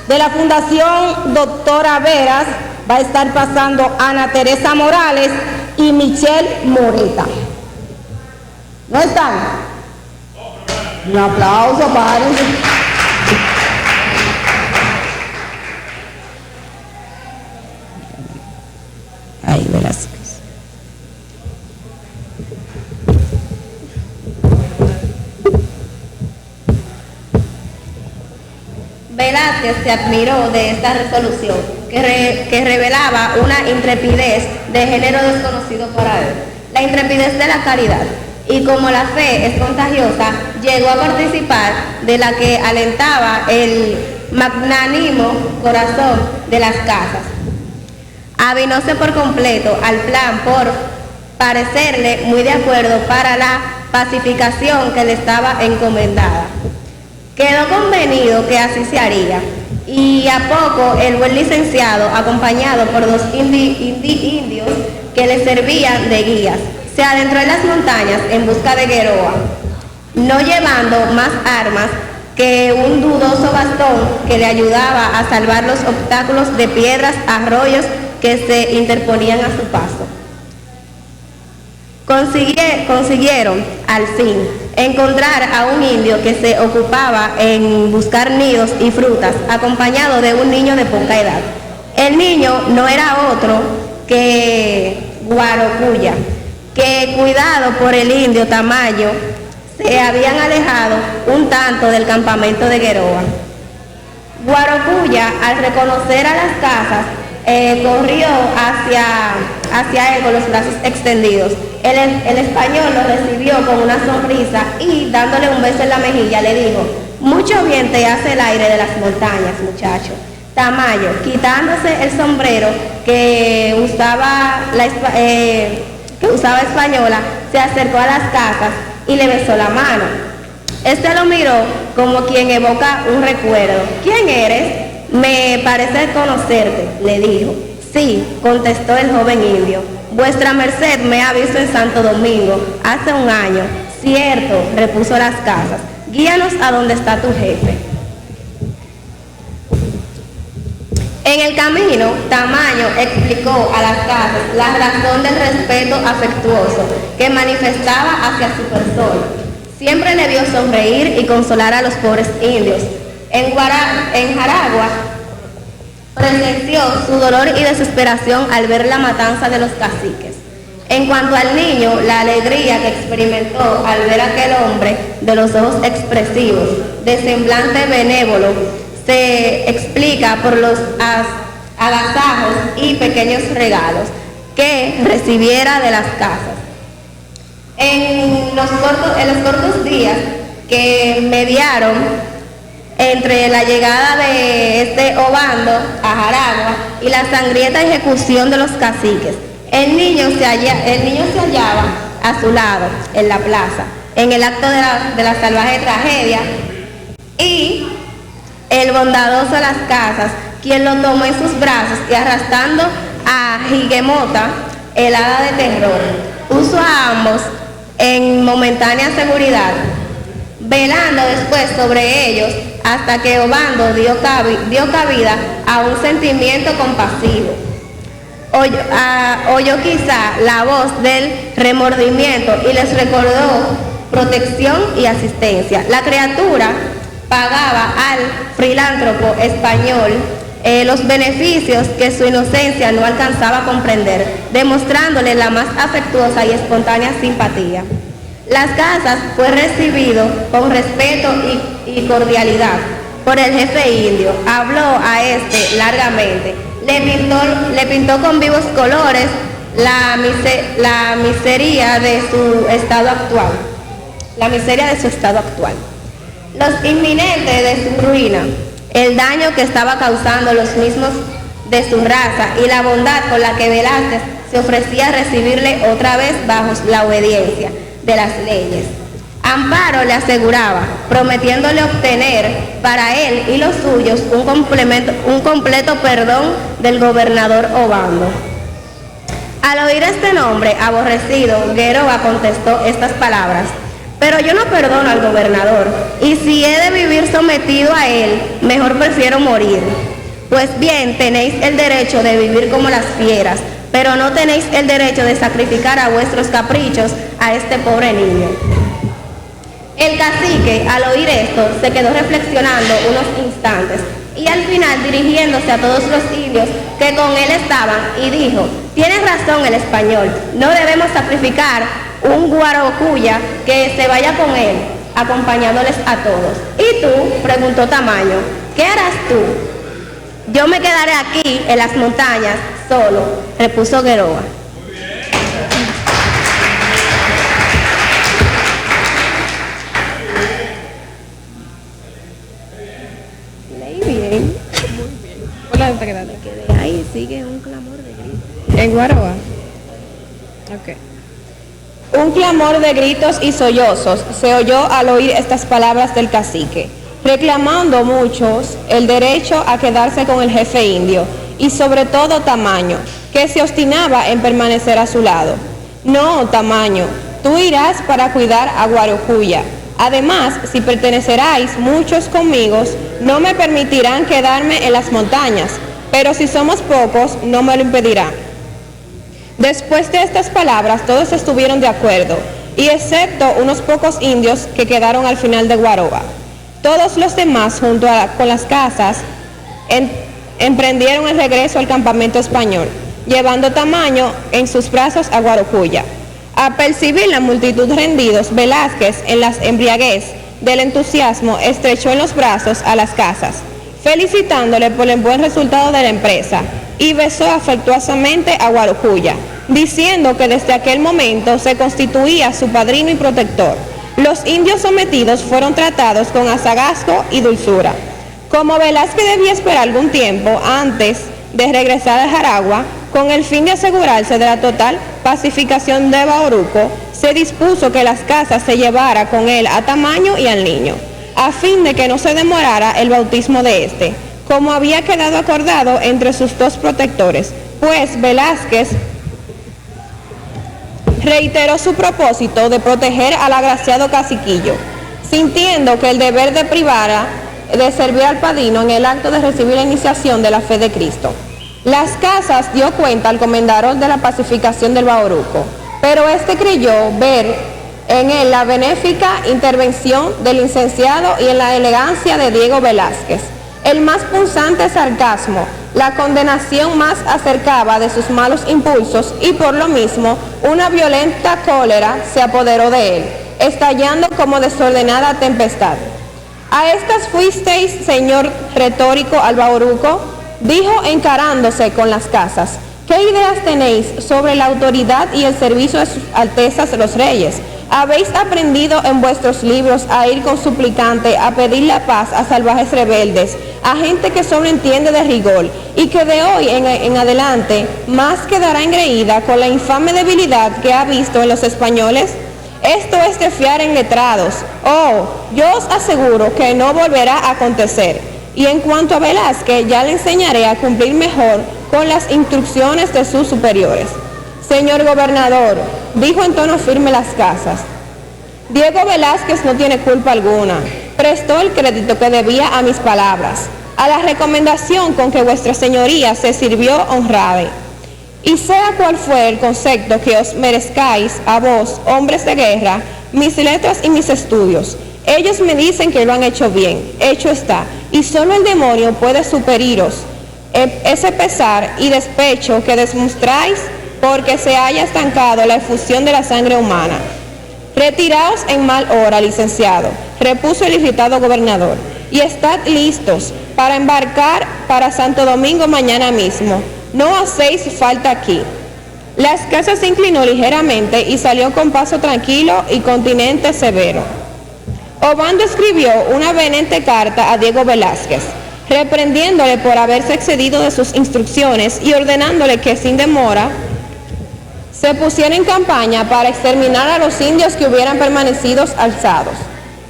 De la Fundación Doctora Veras va a estar pasando Ana Teresa Morales y Michelle Moreta. ¿No están? Un aplauso para ellos. Ahí, verá. Velázquez se admiró de esta resolución, que revelaba una intrepidez de género desconocido para él, la intrepidez de la caridad. Y como la fe es contagiosa, llegó a participar de la que alentaba el magnánimo corazón de las casas. Avinóse por completo al plan por parecerle muy de acuerdo para la pacificación que le estaba encomendada. Quedó convenido que así se haría, y a poco el buen licenciado, acompañado por dos indios que le servían de guías, se adentró en las montañas en busca de Gueroa, no llevando más armas que un dudoso bastón que le ayudaba a salvar los obstáculos de piedras, arroyos que se interponían a su paso. Consiguieron, al fin, encontrar a un indio que se ocupaba en buscar nidos y frutas, acompañado de un niño de poca edad. El niño no era otro que Guarocuya, que, cuidado por el indio Tamayo, se habían alejado un tanto del campamento de Gueroa. Guarocuya, al reconocer a las casas, corrió hacia él con los brazos extendidos. El español lo recibió con una sonrisa y, dándole un beso en la mejilla, le dijo: mucho bien te hace el aire de las montañas, muchacho. Tamayo, quitándose el sombrero que usaba Española, se acercó a las casas y le besó la mano. Este lo miró como quien evoca un recuerdo. ¿Quién eres? Me parece conocerte, le dijo. Sí, contestó el joven indio. Vuestra merced me ha visto en Santo Domingo hace un año. Cierto, repuso las casas. Guíanos a donde está tu jefe. En el camino, Tamayo explicó a las casas la razón del respeto afectuoso que manifestaba hacia su persona. Siempre le vio sonreír y consolar a los pobres indios. En Jaragua presenció su dolor y desesperación al ver la matanza de los caciques. En cuanto al niño, la alegría que experimentó al ver a aquel hombre de los ojos expresivos, de semblante benévolo, se explica por los agasajos y pequeños regalos que recibiera de las casas. En los cortos días que mediaron entre la llegada de este Obando a Jaragua y la sangrienta ejecución de los caciques, el niño se hallaba a su lado en la plaza, en el acto de la salvaje tragedia, y el bondadoso de las casas, quien lo tomó en sus brazos y, arrastrando a Higemota, helada de terror, puso a ambos en momentánea seguridad, velando después sobre ellos hasta que Obando dio cabida a un sentimiento compasivo. Oyó quizá la voz del remordimiento y les recordó protección y asistencia. La criatura pagaba al filántropo español los beneficios que su inocencia no alcanzaba a comprender, demostrándole la más afectuosa y espontánea simpatía. Las casas fue recibido con respeto y cordialidad por el jefe indio. Habló a este largamente, le pintó con vivos colores la miseria de su estado actual, los inminentes de su ruina, el daño que estaba causando los mismos de su raza y la bondad con la que Velázquez se ofrecía a recibirle otra vez bajo la obediencia de las leyes. Amparo le aseguraba, prometiéndole obtener para él y los suyos un completo perdón del gobernador Obando. Al oír este nombre aborrecido, Gueroa contestó estas palabras: pero yo no perdono al gobernador, y si he de vivir sometido a él, mejor prefiero morir. Pues bien, tenéis el derecho de vivir como las fieras, pero no tenéis el derecho de sacrificar a vuestros caprichos a este pobre niño. El cacique, al oír esto, se quedó reflexionando unos instantes y al final, dirigiéndose a todos los indios que con él estaban, y dijo: tiene razón el español, no debemos sacrificar un Guarocuya, que se vaya con él, acompañándoles a todos. ¿Y tú? Preguntó Tamayo. ¿qué harás tú? Yo me quedaré aquí en las montañas solo, repuso Gueroa. Leí bien. ¿Cuál es la que dale? Quedé ahí, sigue un clamor de gritos. En Guaroa. Ok. Un clamor de gritos y sollozos se oyó al oír estas palabras del cacique, reclamando muchos el derecho a quedarse con el jefe indio y sobre todo Tamaño, que se obstinaba en permanecer a su lado. No, Tamaño, tú irás para cuidar a Guarocuya. Además, si perteneceráis muchos conmigo, no me permitirán quedarme en las montañas, pero si somos pocos, no me lo impedirán. Después de estas palabras, todos estuvieron de acuerdo, y excepto unos pocos indios que quedaron al final de Guaroa. Todos los demás, con las casas, emprendieron el regreso al campamento español, llevando Tamaño en sus brazos a Guarocuya. A percibir la multitud rendidos, Velázquez, en la embriaguez del entusiasmo, estrechó en los brazos a las casas, felicitándole por el buen resultado de la empresa, y besó afectuosamente a Guarocuya, diciendo que desde aquel momento se constituía su padrino y protector. Los indios sometidos fueron tratados con azagazgo y dulzura. Como Velázquez debía esperar algún tiempo antes de regresar a Jaragua, con el fin de asegurarse de la total pacificación de Bauruco, se dispuso que las casas se llevara con él a Tamaño y al niño, a fin de que no se demorara el bautismo de este, como había quedado acordado entre sus dos protectores, pues Velázquez reiteró su propósito de proteger al agraciado caciquillo, sintiendo que el deber de privara de servir al padrino en el acto de recibir la iniciación de la fe de Cristo. Las casas dio cuenta al comendador de la pacificación del Bauruco, pero este creyó ver en él la benéfica intervención del licenciado y en la elegancia de Diego Velázquez el más punzante sarcasmo, la condenación más acercaba de sus malos impulsos y por lo mismo una violenta cólera se apoderó de él, estallando como desordenada tempestad. ¿A estas fuisteis, señor retórico al Bauruco?, dijo encarándose con las casas. ¿Qué ideas tenéis sobre la autoridad y el servicio de sus altezas los reyes? ¿Habéis aprendido en vuestros libros a ir con suplicante a pedir la paz a salvajes rebeldes, a gente que sobreentiende de rigor y que de hoy en adelante más quedará engreída con la infame debilidad que ha visto en los españoles? Esto es de fiar en letrados. Oh, yo os aseguro que no volverá a acontecer. Y en cuanto a Velázquez, ya le enseñaré a cumplir mejor con las instrucciones de sus superiores. Señor gobernador, dijo en tono firme las casas, Diego Velázquez no tiene culpa alguna. Prestó el crédito que debía a mis palabras, a la recomendación con que vuestra señoría se sirvió honrada. Y sea cual fue el concepto que os merezcáis a vos, hombres de guerra, mis letras y mis estudios, ellos me dicen que lo han hecho bien, hecho está, y solo el demonio puede superiros ese pesar y despecho que demostráis porque se haya estancado la efusión de la sangre humana. Retiraos en mal hora, licenciado, repuso el irritado gobernador, y estad listos para embarcar para Santo Domingo mañana mismo. No hacéis falta aquí. Las casas se inclinó ligeramente y salió con paso tranquilo y continente severo. Obando escribió una vehemente carta a Diego Velázquez, reprendiéndole por haberse excedido de sus instrucciones y ordenándole que sin demora se pusiera en campaña para exterminar a los indios que hubieran permanecido alzados.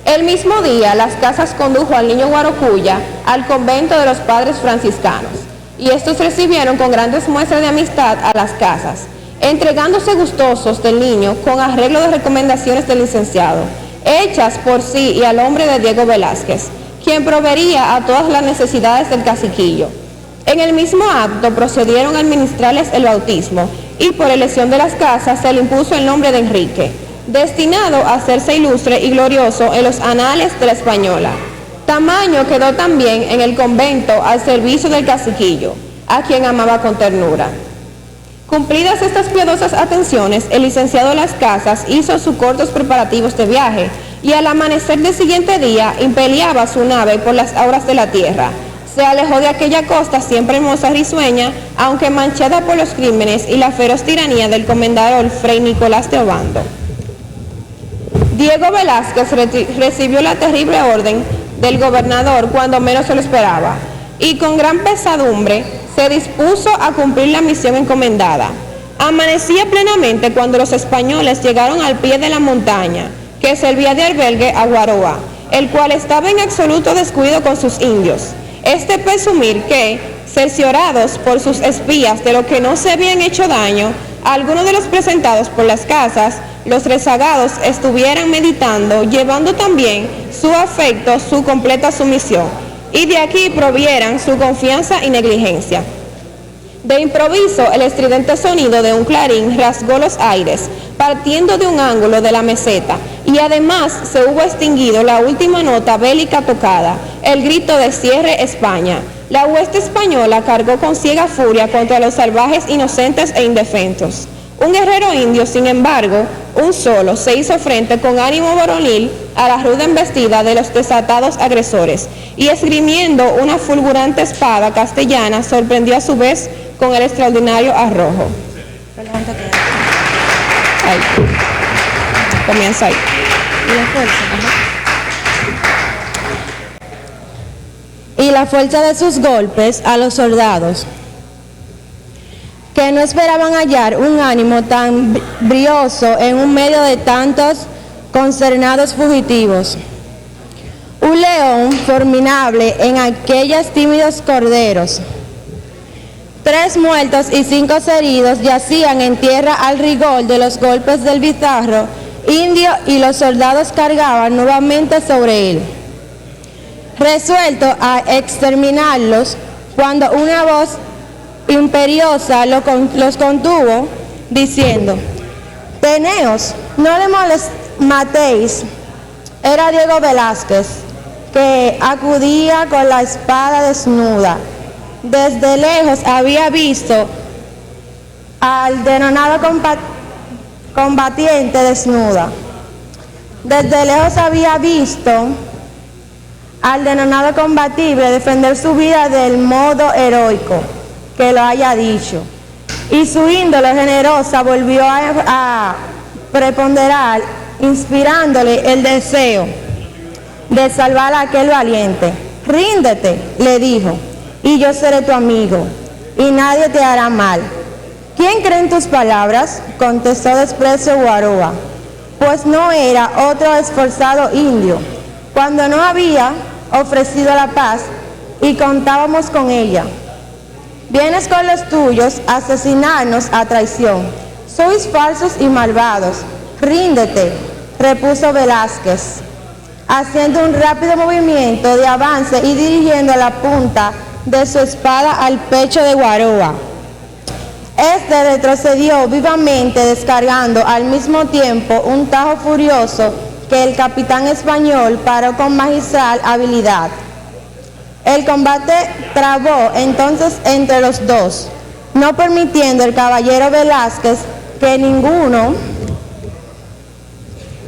El mismo día, las casas condujo al niño Guarocuya al convento de los padres franciscanos, y estos recibieron con grandes muestras de amistad a las casas, entregándose gustosos del niño con arreglo de recomendaciones del licenciado, hechas por sí y al hombre de Diego Velázquez, quien proveería a todas las necesidades del caciquillo. En el mismo acto procedieron a administrarles el bautismo y por elección de las casas se le impuso el nombre de Enrique, destinado a hacerse ilustre y glorioso en los anales de la Española. Tamaño quedó también en el convento al servicio del caciquillo, a quien amaba con ternura. Cumplidas estas piadosas atenciones, el licenciado de las casas hizo sus cortos preparativos de viaje y al amanecer del siguiente día impeliaba su nave por las auras de la tierra. Se alejó de aquella costa siempre hermosa y risueña, aunque manchada por los crímenes y la feroz tiranía del comendador Fray Nicolás de Obando. Diego Velázquez recibió la terrible orden del gobernador cuando menos se lo esperaba, y con gran pesadumbre se dispuso a cumplir la misión encomendada. Amanecía plenamente cuando los españoles llegaron al pie de la montaña, que servía de albergue a Guaroa, el cual estaba en absoluto descuido con sus indios. Es de presumir que, cerciorados por sus espías de lo que no se habían hecho daño, algunos de los presentados por las casas, los rezagados estuvieran meditando, llevando también su afecto, su completa sumisión, y de aquí provieran su confianza y negligencia. De improviso, el estridente sonido de un clarín rasgó los aires, partiendo de un ángulo de la meseta, y además se hubo extinguido la última nota bélica tocada, el grito de cierre España. La hueste española cargó con ciega furia contra los salvajes inocentes e indefensos. Un guerrero indio, sin embargo, un solo, se hizo frente con ánimo varonil a la ruda embestida de los desatados agresores, y esgrimiendo una fulgurante espada castellana, sorprendió a su vez con el extraordinario arrojo. Ahí. Comienza ahí. Y la fuerza de sus golpes a los soldados, que no esperaban hallar un ánimo tan brioso en un medio de tantos consternados fugitivos. Un león formidable en aquellos tímidos corderos. 3 muertos y 5 heridos yacían en tierra al rigor de los golpes del bizarro indio, y los soldados cargaban nuevamente sobre él, resuelto a exterminarlos, cuando una voz imperiosa los contuvo, diciendo: «Teneos, no le matéis». Era Diego Velázquez, que acudía con la espada desnuda. Desde lejos había visto al denonado combatiente desnuda. Desde lejos había visto al denonado combatible defender su vida del modo heroico que lo haya dicho, y su índole generosa volvió a preponderar, inspirándole el deseo de salvar a aquel valiente. «Ríndete», le dijo, «y yo seré tu amigo, y nadie te hará mal». «¿Quién cree en tus palabras?», contestó desprecio Guaroa, pues no era otro esforzado indio, cuando no había ofrecido la paz y contábamos con ella. «Vienes con los tuyos a asesinarnos a traición. Sois falsos y malvados. Ríndete», repuso Velázquez, haciendo un rápido movimiento de avance y dirigiendo la punta de su espada al pecho de Guaroa. Este retrocedió vivamente, descargando al mismo tiempo un tajo furioso que el capitán español paró con magistral habilidad. El combate trabó entonces entre los dos, no permitiendo el caballero Velázquez que ninguno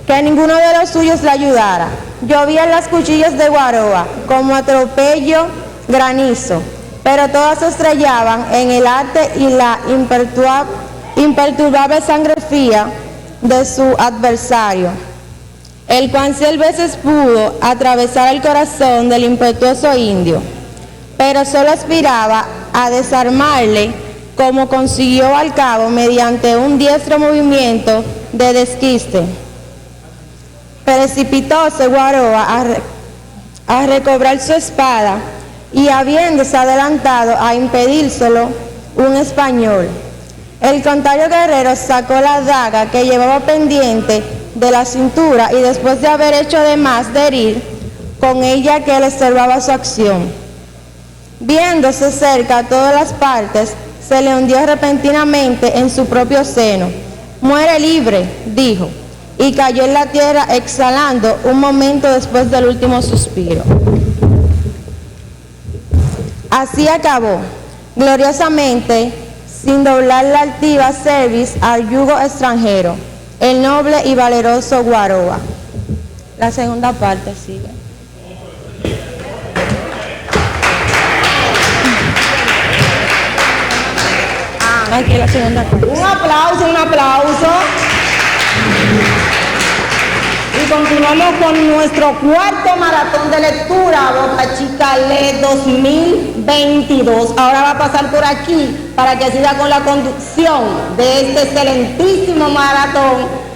de los suyos le ayudara. Llovían las cuchillas de Guaroa como atropello granizo, pero todas se estrellaban en el arte y la imperturbable sangre fría de su adversario, el cual 100 veces pudo atravesar el corazón del impetuoso indio, pero solo aspiraba a desarmarle, como consiguió al cabo mediante un diestro movimiento de desquiste. Precipitóse Guaroa a recobrar su espada, y habiéndose adelantado a impedírselo un español, el contrario guerrero sacó la daga que llevaba pendiente de la cintura, y después de haber hecho además de herir con ella que le estorbaba su acción, viéndose cerca a todas las partes, se le hundió repentinamente en su propio seno. «Muere libre», dijo, y cayó en la tierra exhalando un momento después del último suspiro. Así acabó, gloriosamente, sin doblar la altiva cerviz al yugo extranjero, el noble y valeroso Guaroa. La segunda parte sigue. Aquí la segunda parte. Un aplauso, un aplauso. Y continuamos con nuestro cuarto maratón de lectura, Boca Chica Lee 2022. Ahora va a pasar por aquí para que siga con la conducción de este excelentísimo maratón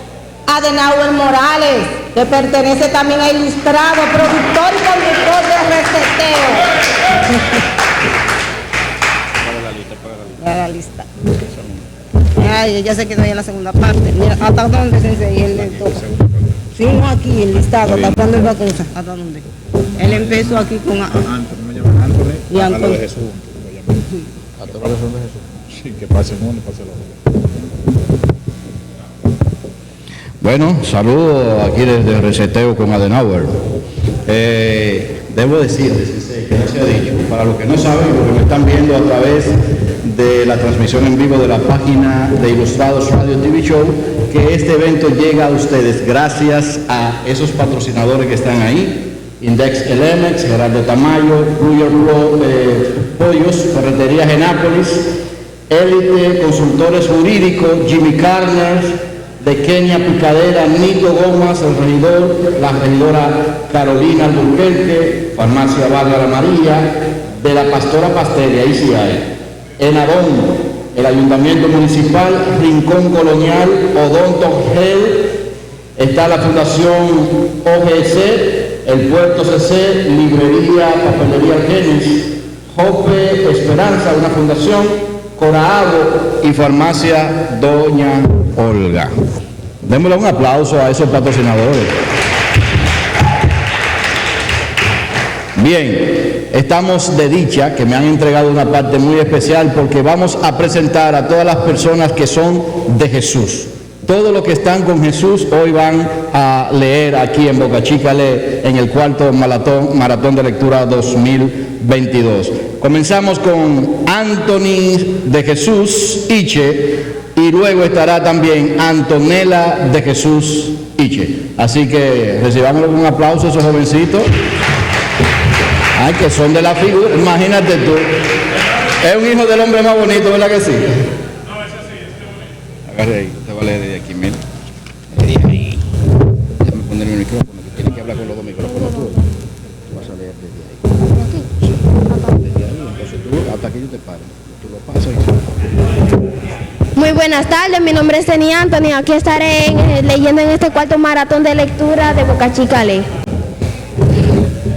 Adenauer Morales, que pertenece también a Ilustrado, productor y conductor de Reseteo. Para la lista. Ay, ya se quedó ahí en la segunda parte. Mira, ¿hasta dónde se enseña el lector? Sí, no, aquí, el listado, ¿hasta cuándo él va a cruzar? ¿Hasta dónde? Él empezó aquí con Anthony, me llaman Anthony, y a lo Anthony. de Jesús, lo llaman. A toda la razón de Jesús. Sí, que pase uno y pase el otro. Bueno, saludo aquí desde Reseteo con Adenauer. Debo decirles, que no se ha dicho, para los que no saben, los que me están viendo a través de la transmisión en vivo de la página de Ilustrados Radio TV Show, que este evento llega a ustedes gracias a esos patrocinadores que están ahí: Index Elemex, Gerardo Tamayo, Ruyer Pro Pollos, Ferretería Genápolis, Élite Consultores Jurídicos, Jimmy Carner, de Kenia Picadera, Nito Gómez, el regidor, la regidora Carolina Alburquerque, Farmacia Bárbara María, de la Pastora Pasteria, ahí sí hay, Enadón, el Ayuntamiento Municipal, Rincón Colonial, Odonto Gel, está la Fundación OGC, el Puerto CC, Librería, Papelería Genis, Jope Esperanza, una fundación, Corahago y Farmacia Doña Olga. Démosle un aplauso a esos patrocinadores. Bien, estamos de dicha que me han entregado una parte muy especial porque vamos a presentar a todas las personas que son de Jesús. Todos los que están con Jesús hoy van a leer aquí en Boca Chica Lee en el cuarto maratón de lectura 2022. Comenzamos con Anthony de Jesús Iche y luego estará también Antonella de Jesús Iche. Así que recibamos con un aplauso a esos jovencitos. Ay, que son de la figura, imagínate tú. Es un hijo del hombre más bonito, ¿verdad que sí? No, es así, es bonito. Agarre ahí, te va a leer desde aquí, mira. Desde ahí. Déjame poner el micrófono, que tienes que hablar con los dos micrófonos tú. Tú vas a leer desde ahí. Sí, desde ahí, entonces tú, hasta que yo te pare. Tú lo pasas y... Muy buenas tardes, mi nombre es Eni Anthony. Aquí estaré leyendo en este cuarto maratón de lectura de Boca Chica Lee.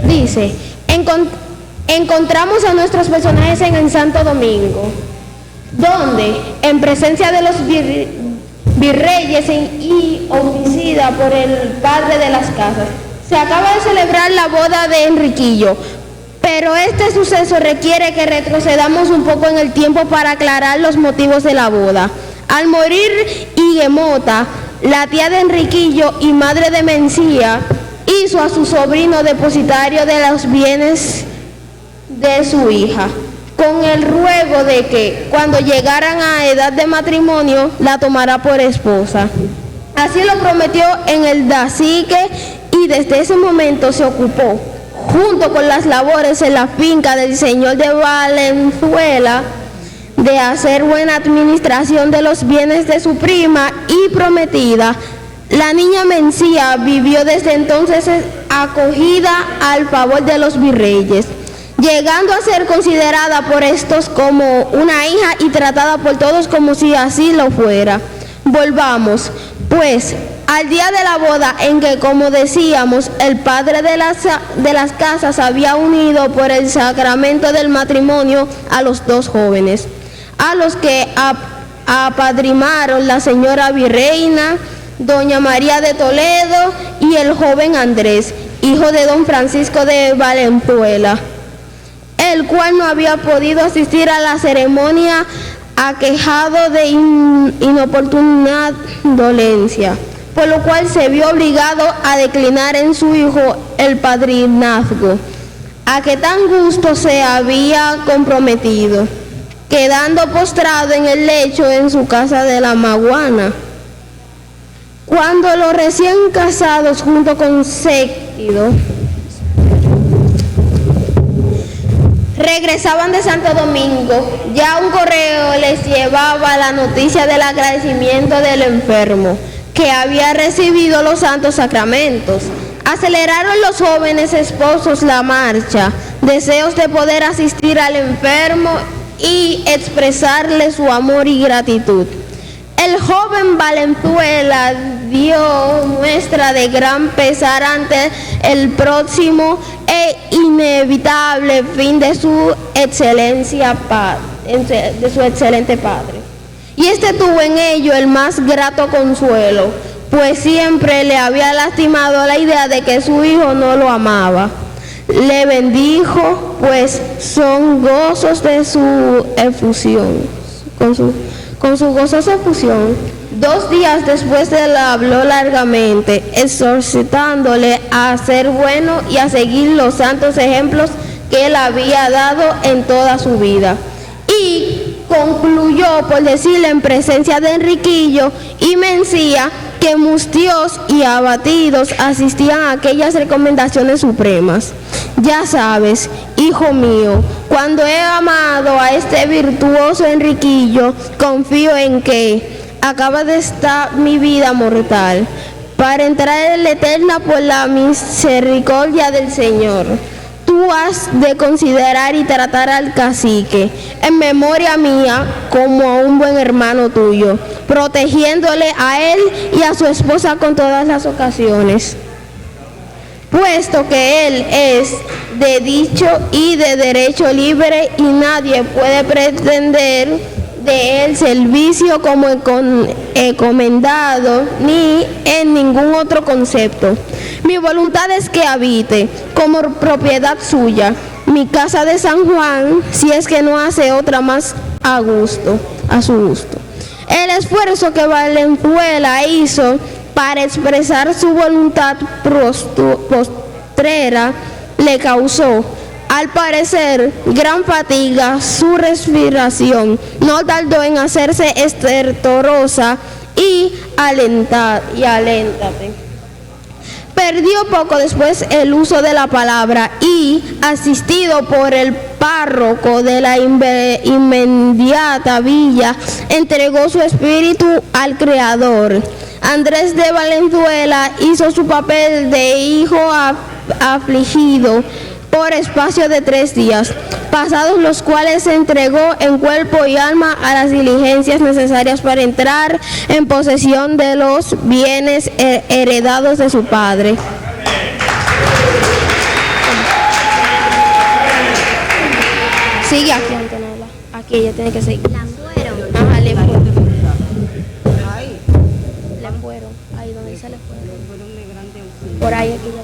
Dice: encontramos a nuestros personajes en el Santo Domingo, donde, en presencia de los virreyes y oficida por el padre de las casas, se acaba de celebrar la boda de Enriquillo. Pero este suceso requiere que retrocedamos un poco en el tiempo para aclarar los motivos de la boda. Al morir Higuemota, la tía de Enriquillo y madre de Mencía, hizo a su sobrino depositario de los bienes de su hija, con el ruego de que, cuando llegaran a edad de matrimonio, la tomara por esposa. Así lo prometió en el dacique y desde ese momento se ocupó, junto con las labores en la finca del señor de Valenzuela, de hacer buena administración de los bienes de su prima y prometida. La niña Mencía vivió desde entonces acogida al favor de los virreyes, llegando a ser considerada por estos como una hija y tratada por todos como si así lo fuera. Volvamos, pues, al día de la boda en que, como decíamos, el padre de las casas había unido por el sacramento del matrimonio a los dos jóvenes, a los que apadrinaron la señora virreina, doña María de Toledo, y el joven Andrés, hijo de don Francisco de Valenzuela, el cual no había podido asistir a la ceremonia aquejado de inoportuna dolencia, por lo cual se vio obligado a declinar en su hijo el padrinazgo, a que tan gusto se había comprometido, quedando postrado en el lecho en su casa de la Maguana. Cuando los recién casados junto con séquito regresaban de Santo Domingo, ya un correo les llevaba la noticia del agradecimiento del enfermo, que había recibido los santos sacramentos. Aceleraron los jóvenes esposos la marcha, deseos de poder asistir al enfermo y expresarle su amor y gratitud. El joven Valenzuela dio muestra de gran pesar ante el próximo e inevitable fin de su excelente padre. Y este tuvo en ello el más grato consuelo, pues siempre le había lastimado la idea de que su hijo no lo amaba. Le bendijo, pues son gozos de su efusión, con su gozosa efusión. 2 días después le habló largamente, exhortándole a ser bueno y a seguir los santos ejemplos que él había dado en toda su vida. Y concluyó por decirle en presencia de Enriquillo y Mencía que mustios y abatidos asistían a aquellas recomendaciones supremas. Ya sabes, hijo mío, cuando he amado a este virtuoso Enriquillo, confío en que acaba de estar mi vida mortal, para entrar en la eterna por la misericordia del Señor. Tú has de considerar y tratar al cacique, en memoria mía, como a un buen hermano tuyo, protegiéndole a él y a su esposa con todas las ocasiones, puesto que él es de dicho y de derecho libre y nadie puede pretender de él servicio como encomendado ni en ningún otro concepto. Mi voluntad es que habite como propiedad suya mi casa de San Juan, si es que no hace otra más a su gusto. El esfuerzo que Valenzuela hizo para expresar su voluntad postrera le causó, al parecer, gran fatiga. Su respiración no tardó en hacerse estertorosa y aléntate. Perdió poco después el uso de la palabra y, asistido por el párroco de la inmediata villa, entregó su espíritu al Creador. Andrés de Valenzuela hizo su papel de hijo afligido por espacio de 3 días, pasados los cuales se entregó en cuerpo y alma a las diligencias necesarias para entrar en posesión de los bienes heredados de su padre. Sigue aquí, Antonella. Aquí ella tiene que seguir. La fueron. Ajá, le fueron. Le fueron. Ahí donde se le fueron. Por ahí aquí ya.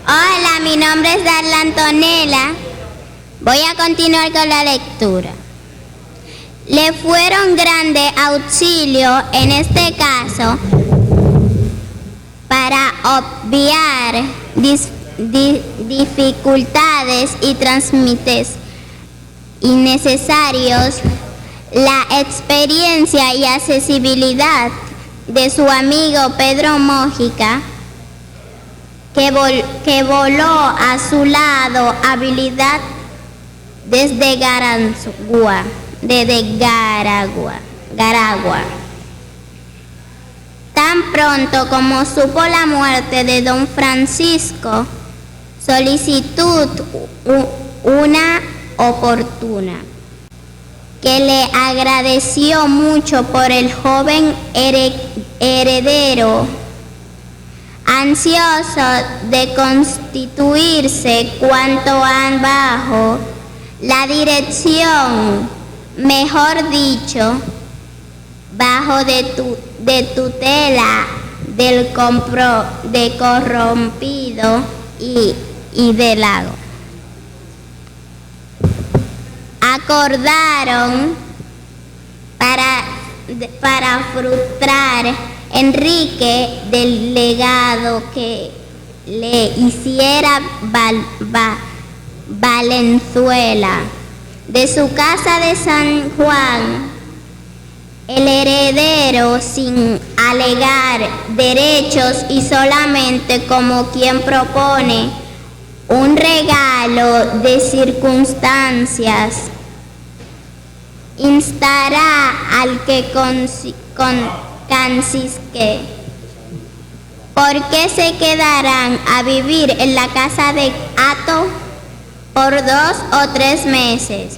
Hola, mi nombre es Darla Antonella. Voy a continuar con la lectura. Le fueron grande auxilio en este caso para obviar dificultades y trámites innecesarios la experiencia y accesibilidad de su amigo Pedro Mójica, que voló a su lado habilidad desde Garagua. Tan pronto como supo la muerte de don Francisco, solicitud una oportuna, que le agradeció mucho por el joven heredero, ansioso de constituirse cuanto bajo la dirección, mejor dicho, bajo de tutela del corrompido y del lago. acordaron para frustrar Enrique del legado que le hiciera Valenzuela. De su casa de San Juan, el heredero, sin alegar derechos y solamente como quien propone un regalo de circunstancias, instará al que consiste. ¿Por qué se quedarán a vivir en la casa de Ato por 2 o 3 meses?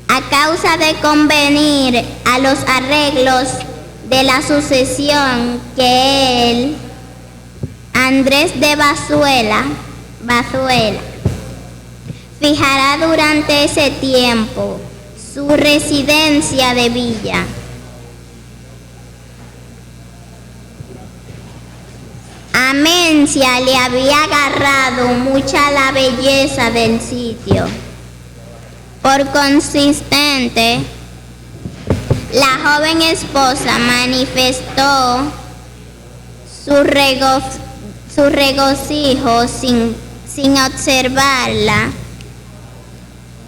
A causa de convenir a los arreglos de la sucesión que él, Andrés de Bazuela, fijará durante ese tiempo su residencia de villa. A Mencia le había agarrado mucha la belleza del sitio. Por consistente, la joven esposa manifestó su regocijo sin observarla.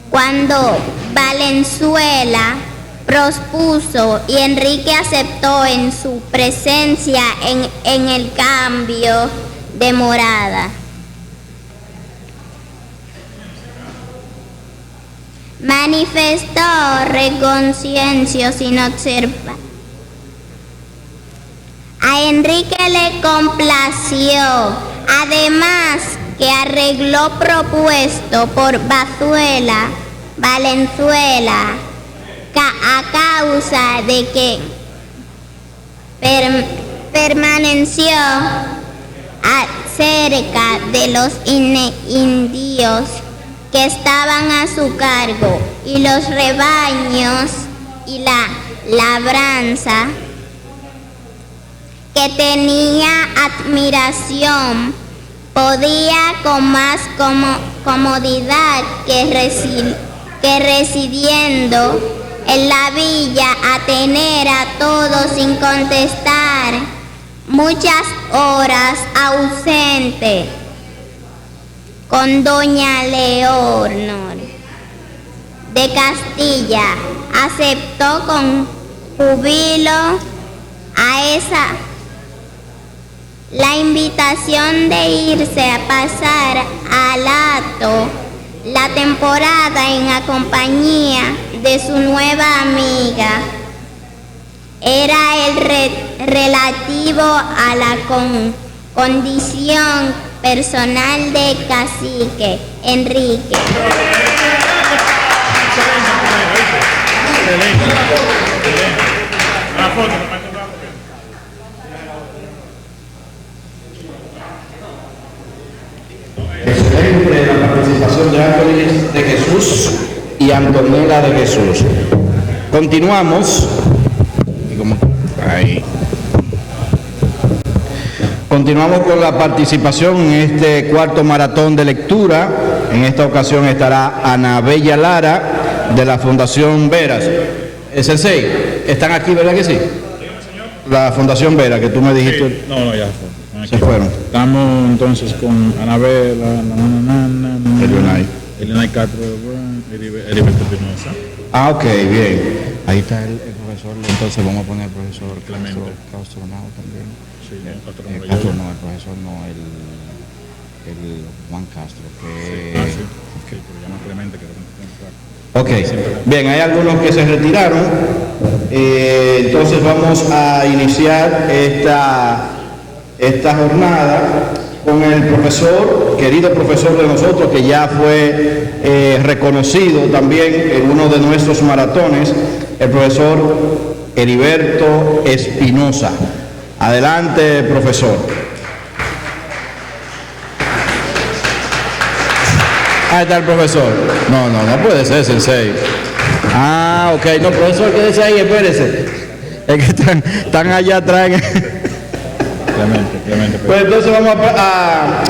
Cuando Valenzuela propuso y Enrique aceptó en su presencia en el cambio de morada. Manifestó regocijo sin observar. A Enrique le complació, además que arregló propuesto por Valenzuela, a causa de que permaneció cerca de los indios que estaban a su cargo y los rebaños y la labranza, que tenía admiración, podía con más comodidad que residiendo en la villa atener a todos sin contestar, muchas horas ausente con doña Leonor de Castilla. Aceptó con júbilo la invitación de irse a pasar al Hato la temporada en la compañía de su nueva amiga. Era el relativo a la condición personal de cacique Enrique. Excelente la participación de Ángeles de Jesús y Antonella de Jesús. Continuamos. Continuamos con la participación en este cuarto maratón de lectura. En esta ocasión estará Ana Bella Lara de la Fundación Veras. Sensei, ¿están aquí, verdad que sí? La Fundación Vera, que tú me dijiste. Sí. No, ya se fueron. Estamos entonces con Anabela, Elenay Castro, Heriberto Espinosa. Ah, ok, bien. Ahí está el profesor, entonces vamos a poner el profesor Clemente Castro también. Sí, el profesor no, el Juan Castro, que... Sí. Okay, pero llama Clemente, que Ok, bien, hay algunos que se retiraron, entonces vamos a iniciar esta jornada con el profesor, querido profesor de nosotros, que ya fue reconocido también en uno de nuestros maratones, el profesor Heriberto Espinosa. Adelante, profesor. Ahí está el profesor. No puede ser, sensei. Ah, ok. No, profesor, quédese ahí, espérese. Es que están allá atrás. Clemente. Pues entonces vamos a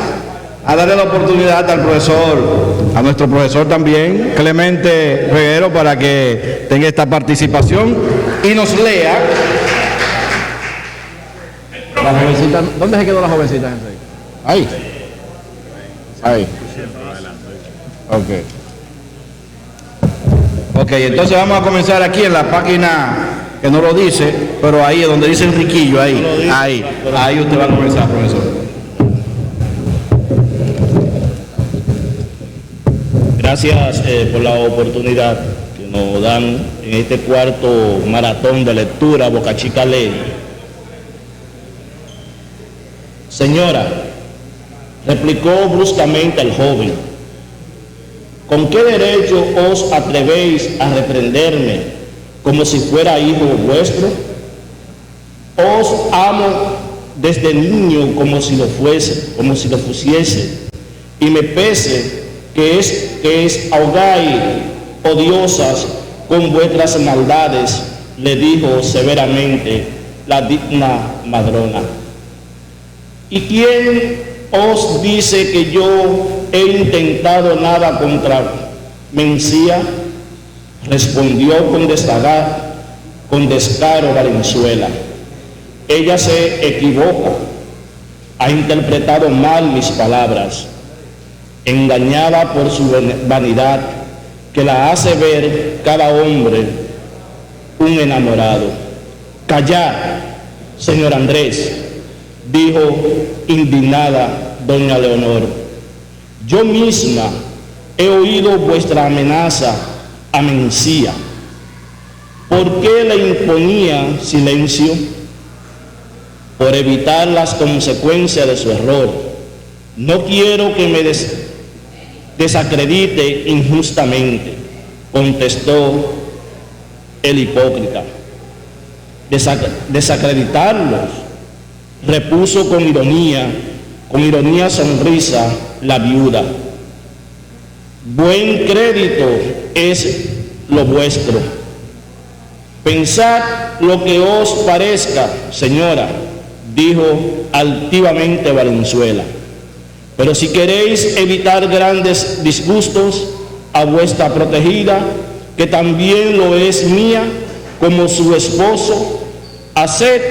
darle la oportunidad al profesor a nuestro profesor también, Clemente Reguero, para que tenga esta participación y nos lea. La jovencita, ¿dónde se quedó la jovencita? Ahí. Ahí. Ok, entonces vamos a comenzar aquí en la página que no lo dice, pero ahí es donde dice Enriquillo, ahí usted va a comenzar, profesor. Gracias por la oportunidad que nos dan en este cuarto maratón de lectura Boca Chica Lee. Señora, replicó bruscamente el joven, ¿con qué derecho os atrevéis a reprenderme como si fuera hijo vuestro? Os amo desde niño como si lo fuese, y me pese que es ahogáis odiosas con vuestras maldades, le dijo severamente la digna madrona. ¿Y quién os dice que yo he intentado nada contra Mencía? Respondió con descaro Valenzuela. Ella se equivoca, ha interpretado mal mis palabras, engañada por su vanidad, que la hace ver cada hombre un enamorado. Callad, señor Andrés, dijo indignada doña Leonor. Yo misma he oído vuestra amenaza a Mencía. ¿Por qué le imponía silencio? Por evitar las consecuencias de su error. No quiero que me desacredite injustamente, contestó el hipócrita. Desacreditarlos, repuso con ironía sonrisa la viuda. Buen crédito es lo vuestro. Pensad lo que os parezca, señora, dijo altivamente Valenzuela. Pero si queréis evitar grandes disgustos a vuestra protegida, que también lo es mía, como su esposo, haced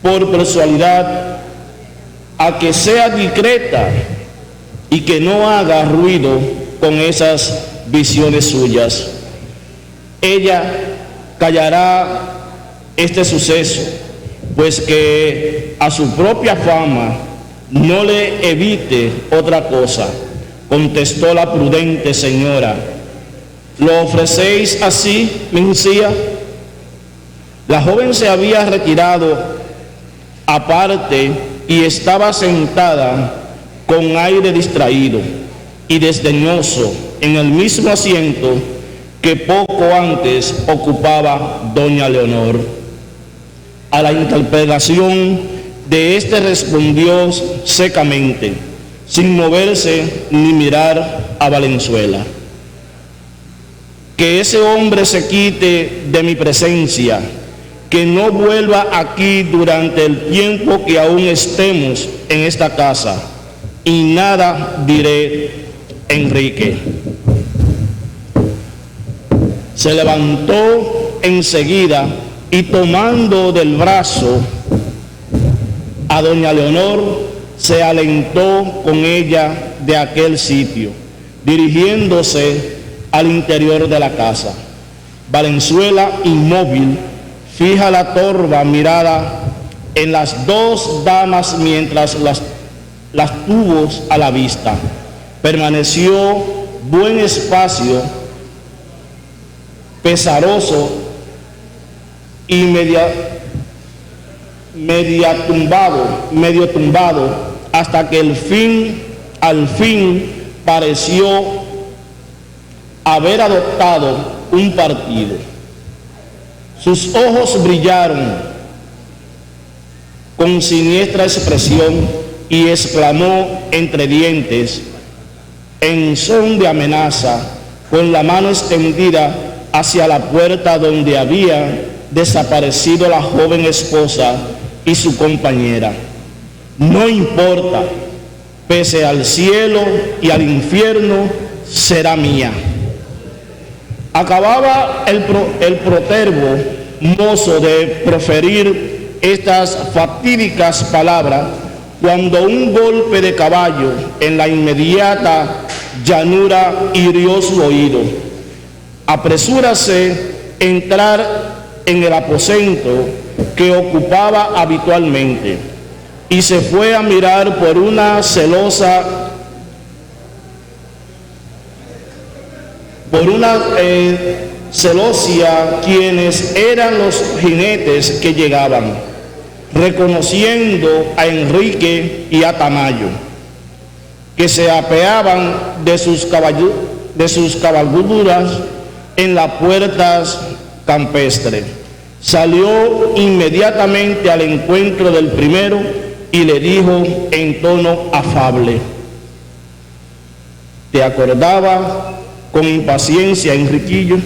por persuadir a que sea discreta y que no haga ruido con esas visiones suyas. Ella callará este suceso, pues que a su propia fama no le evite otra cosa, contestó la prudente señora. ¿Lo ofrecéis así, Mencía? La joven se había retirado aparte y estaba sentada con aire distraído y desdeñoso en el mismo asiento que poco antes ocupaba doña Leonor. A la interpelación de éste respondió secamente, sin moverse ni mirar a Valenzuela. Que ese hombre se quite de mi presencia, que no vuelva aquí durante el tiempo que aún estemos en esta casa, y nada diré, Enrique. Se levantó enseguida y tomando del brazo a doña Leonor, se alentó con ella de aquel sitio, dirigiéndose al interior de la casa. Valenzuela, inmóvil, fija la torva mirada en las dos damas mientras las tuvo a la vista. Permaneció buen espacio, pesaroso y medio tumbado, hasta que al fin pareció haber adoptado un partido. Sus ojos brillaron con siniestra expresión y exclamó entre dientes, en son de amenaza, con la mano extendida hacia la puerta donde había desaparecido la joven esposa y su compañera. No importa, pese al cielo y al infierno, será mía. Acababa el protervo mozo de proferir estas fatídicas palabras cuando un golpe de caballo en la inmediata llanura hirió su oído. Apresúrase a entrar en el aposento que ocupaba habitualmente y se fue a mirar por una celosia quienes eran los jinetes que llegaban, reconociendo a Enrique y a Tamayo, que se apeaban de sus cabalgaduras en las puertas campestres. Salió inmediatamente al encuentro del primero y le dijo en tono afable: ¿te acordaba con impaciencia, Enriquillo?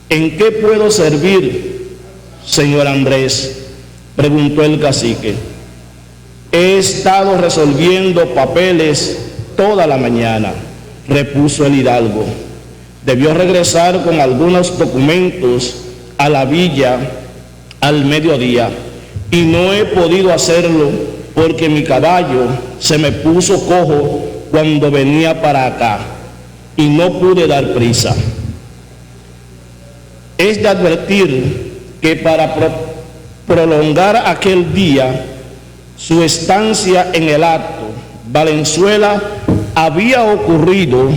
¿En qué puedo servir, señor Andrés?, preguntó el cacique. He estado resolviendo papeles toda la mañana, repuso el hidalgo. Debió regresar con algunos documentos a la villa al mediodía y no he podido hacerlo porque mi caballo se me puso cojo cuando venía para acá y no pude dar prisa. Es de advertir que para prolongar aquel día su estancia en el acto, Valenzuela había ocurrido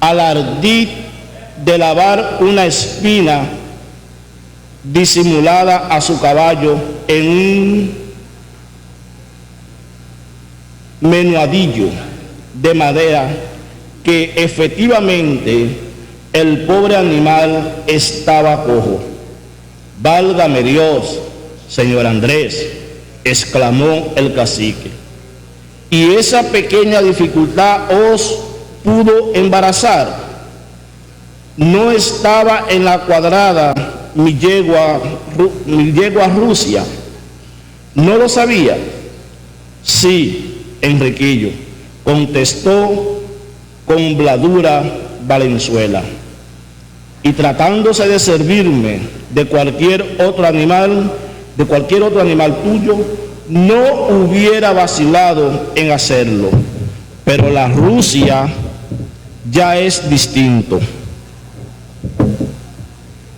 al ardid de lavar una espina disimulada a su caballo en un menuadillo de madera que efectivamente el pobre animal estaba cojo. Válgame Dios, señor Andrés, exclamó el cacique. ¿Y esa pequeña dificultad os pudo embarazar? ¿No estaba en la cuadrada mi yegua Rusia? ¿No lo sabía? Sí, Enriquillo, contestó con blandura Valenzuela. Y tratándose de servirme de cualquier otro animal tuyo, no hubiera vacilado en hacerlo, pero la Rusia ya es distinto.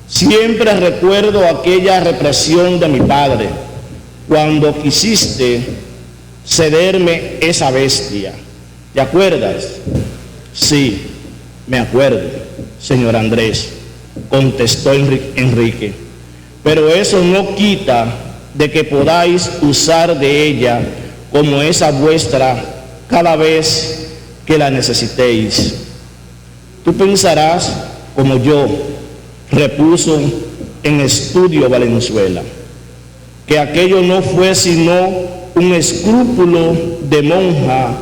Siempre recuerdo aquella represión de mi padre cuando quisiste cederme esa bestia. ¿Te acuerdas? Sí, me acuerdo, señor Andrés, contestó Enrique, pero eso no quita de que podáis usar de ella como esa vuestra cada vez que la necesitéis. Tú pensarás como yo, repuso en estudio Valenzuela, que aquello no fue sino un escrúpulo de monja,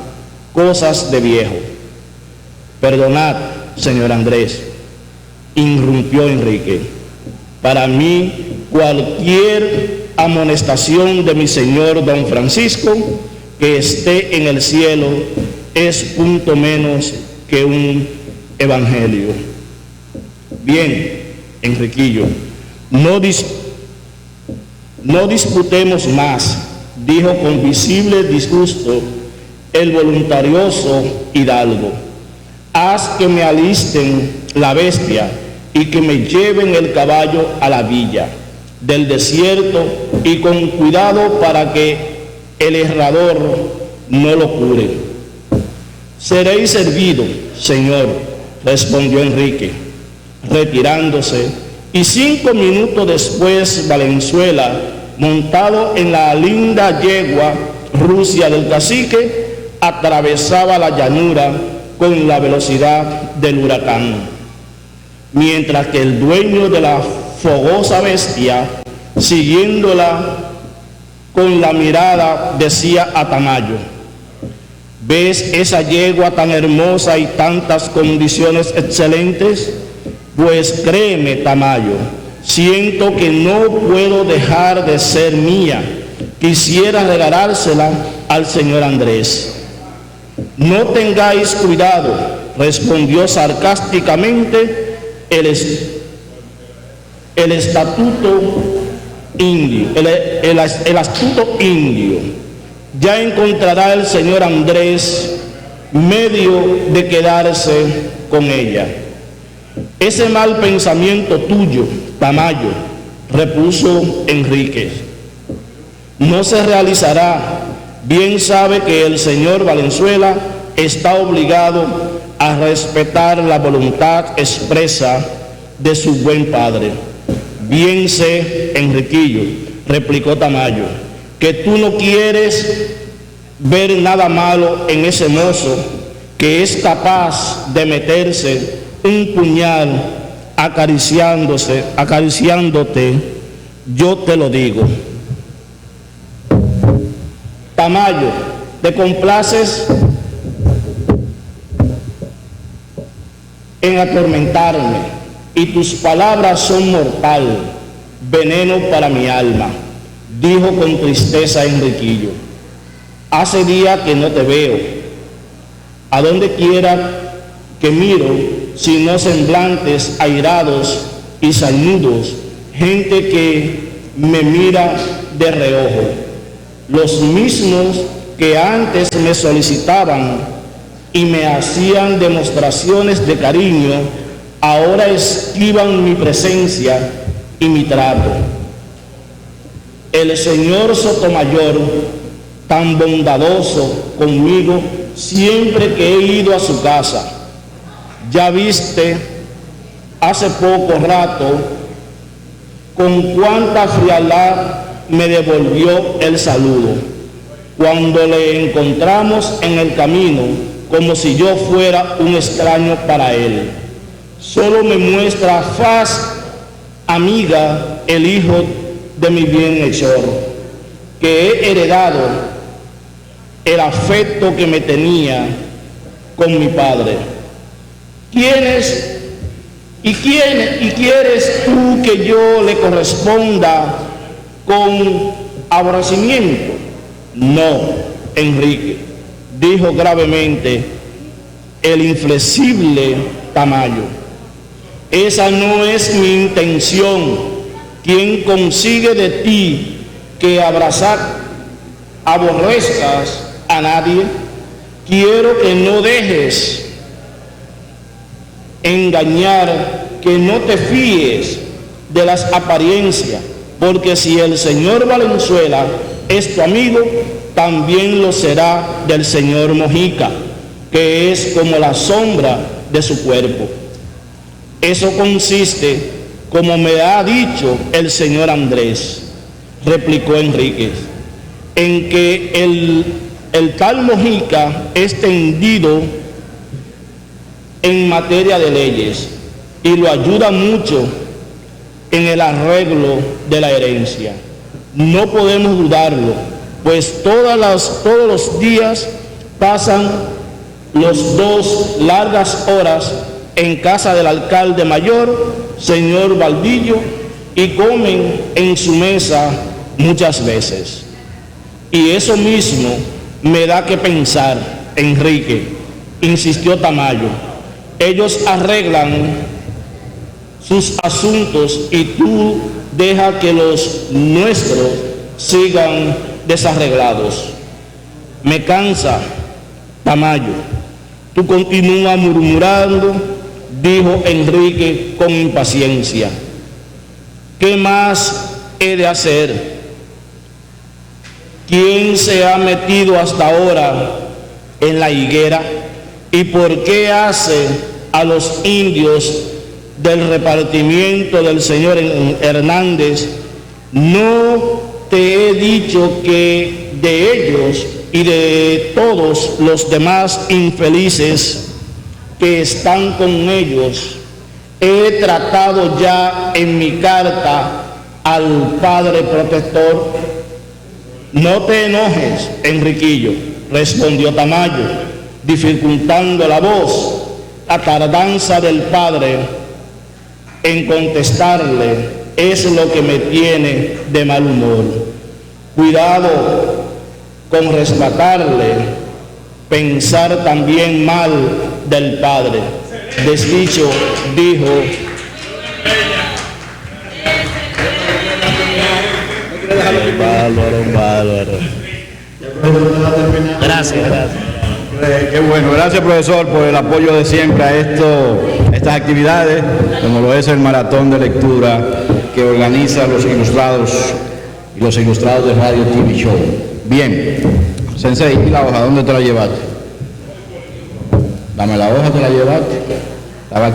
cosas de viejo. Perdonad, señor Andrés, irrumpió Enrique. Para mí, cualquier amonestación de mi señor don Francisco, que esté en el cielo, es punto menos que un evangelio. Bien, Enriquillo, no disputemos más, dijo con visible disgusto el voluntarioso hidalgo. Haz que me alisten la bestia y que me lleven el caballo a la villa del desierto y con cuidado para que el herrador no lo cure. Seréis servido, señor, respondió Enrique, retirándose, y 5 minutos después Valenzuela, montado en la linda yegua Rusia del cacique, atravesaba la llanura con la velocidad del huracán, mientras que el dueño de la fogosa bestia, siguiéndola con la mirada, decía a Tamayo: ¿ves esa yegua tan hermosa y tantas condiciones excelentes? Pues créeme, Tamayo, siento que no puedo dejar de ser mía, quisiera regalársela al señor Andrés. No tengáis cuidado, respondió sarcásticamente el astuto indio. Ya encontrará el señor Andrés medio de quedarse con ella. Ese mal pensamiento tuyo, Tamayo, repuso Enríquez, no se realizará. Bien sabe que el señor Valenzuela está obligado a respetar la voluntad expresa de su buen padre. Bien sé, Enriquillo, replicó Tamayo, que tú no quieres ver nada malo en ese mozo que es capaz de meterse un puñal acariciándote. Yo te lo digo. Tamayo, te complaces en atormentarme y tus palabras son mortal, veneno para mi alma, dijo con tristeza Enriquillo. Hace días que no te veo. A donde quiera que miro, sino semblantes airados y sañudos, gente que me mira de reojo. Los mismos que antes me solicitaban y me hacían demostraciones de cariño, ahora esquivan mi presencia y mi trato. El señor Sotomayor, tan bondadoso conmigo siempre que he ido a su casa. Ya viste hace poco rato con cuánta frialdad me devolvió el saludo cuando le encontramos en el camino, como si yo fuera un extraño para él. Solo me muestra faz amiga el hijo de mi bienhechor, que he heredado el afecto que me tenía con mi padre. ¿Quieres tú que yo le corresponda con aborrecimiento? No, Enrique, dijo gravemente el inflexible Tamayo. Esa no es mi intención. Quien consigue de ti que aborrezcas a nadie, quiero que no dejes engañar, que no te fíes de las apariencias, porque si el señor Valenzuela es tu amigo, también lo será del señor Mojica, que es como la sombra de su cuerpo. Eso consiste, como me ha dicho el señor Andrés, replicó Enríquez, en que el tal Mojica es tendido en materia de leyes y lo ayuda mucho en el arreglo de la herencia. No podemos dudarlo, pues todos los días pasan los dos largas horas en casa del alcalde mayor, señor Valdillo, y comen en su mesa muchas veces. Y eso mismo me da que pensar, Enrique, insistió Tamayo. Ellos arreglan sus asuntos y tú deja que los nuestros sigan desarreglados. Me cansa, Tamayo. Tú continúas murmurando, dijo Enrique con impaciencia. ¿Qué más he de hacer? ¿Quién se ha metido hasta ahora en la higuera? ¿Y por qué hace a los indios del repartimiento del señor Hernández? No te he dicho que de ellos y de todos los demás infelices que están con ellos, he tratado ya en mi carta al Padre Protector. No te enojes, Enriquillo, respondió Tamayo, dificultando la voz. La tardanza del padre en contestarle es lo que me tiene de mal humor. Cuidado con rescatarle, pensar también mal del padre. Desdicho dijo: Bárbaro. Gracias. Qué bueno, gracias profesor por el apoyo de siempre a estas actividades, como lo es el maratón de lectura que organiza los ilustrados y los ilustrados de Radio TV Show. Bien, Sensei, ¿y la hoja? ¿Dónde te la llevaste? Dame la hoja, ¿te la llevaste? ¿Estaba aquí?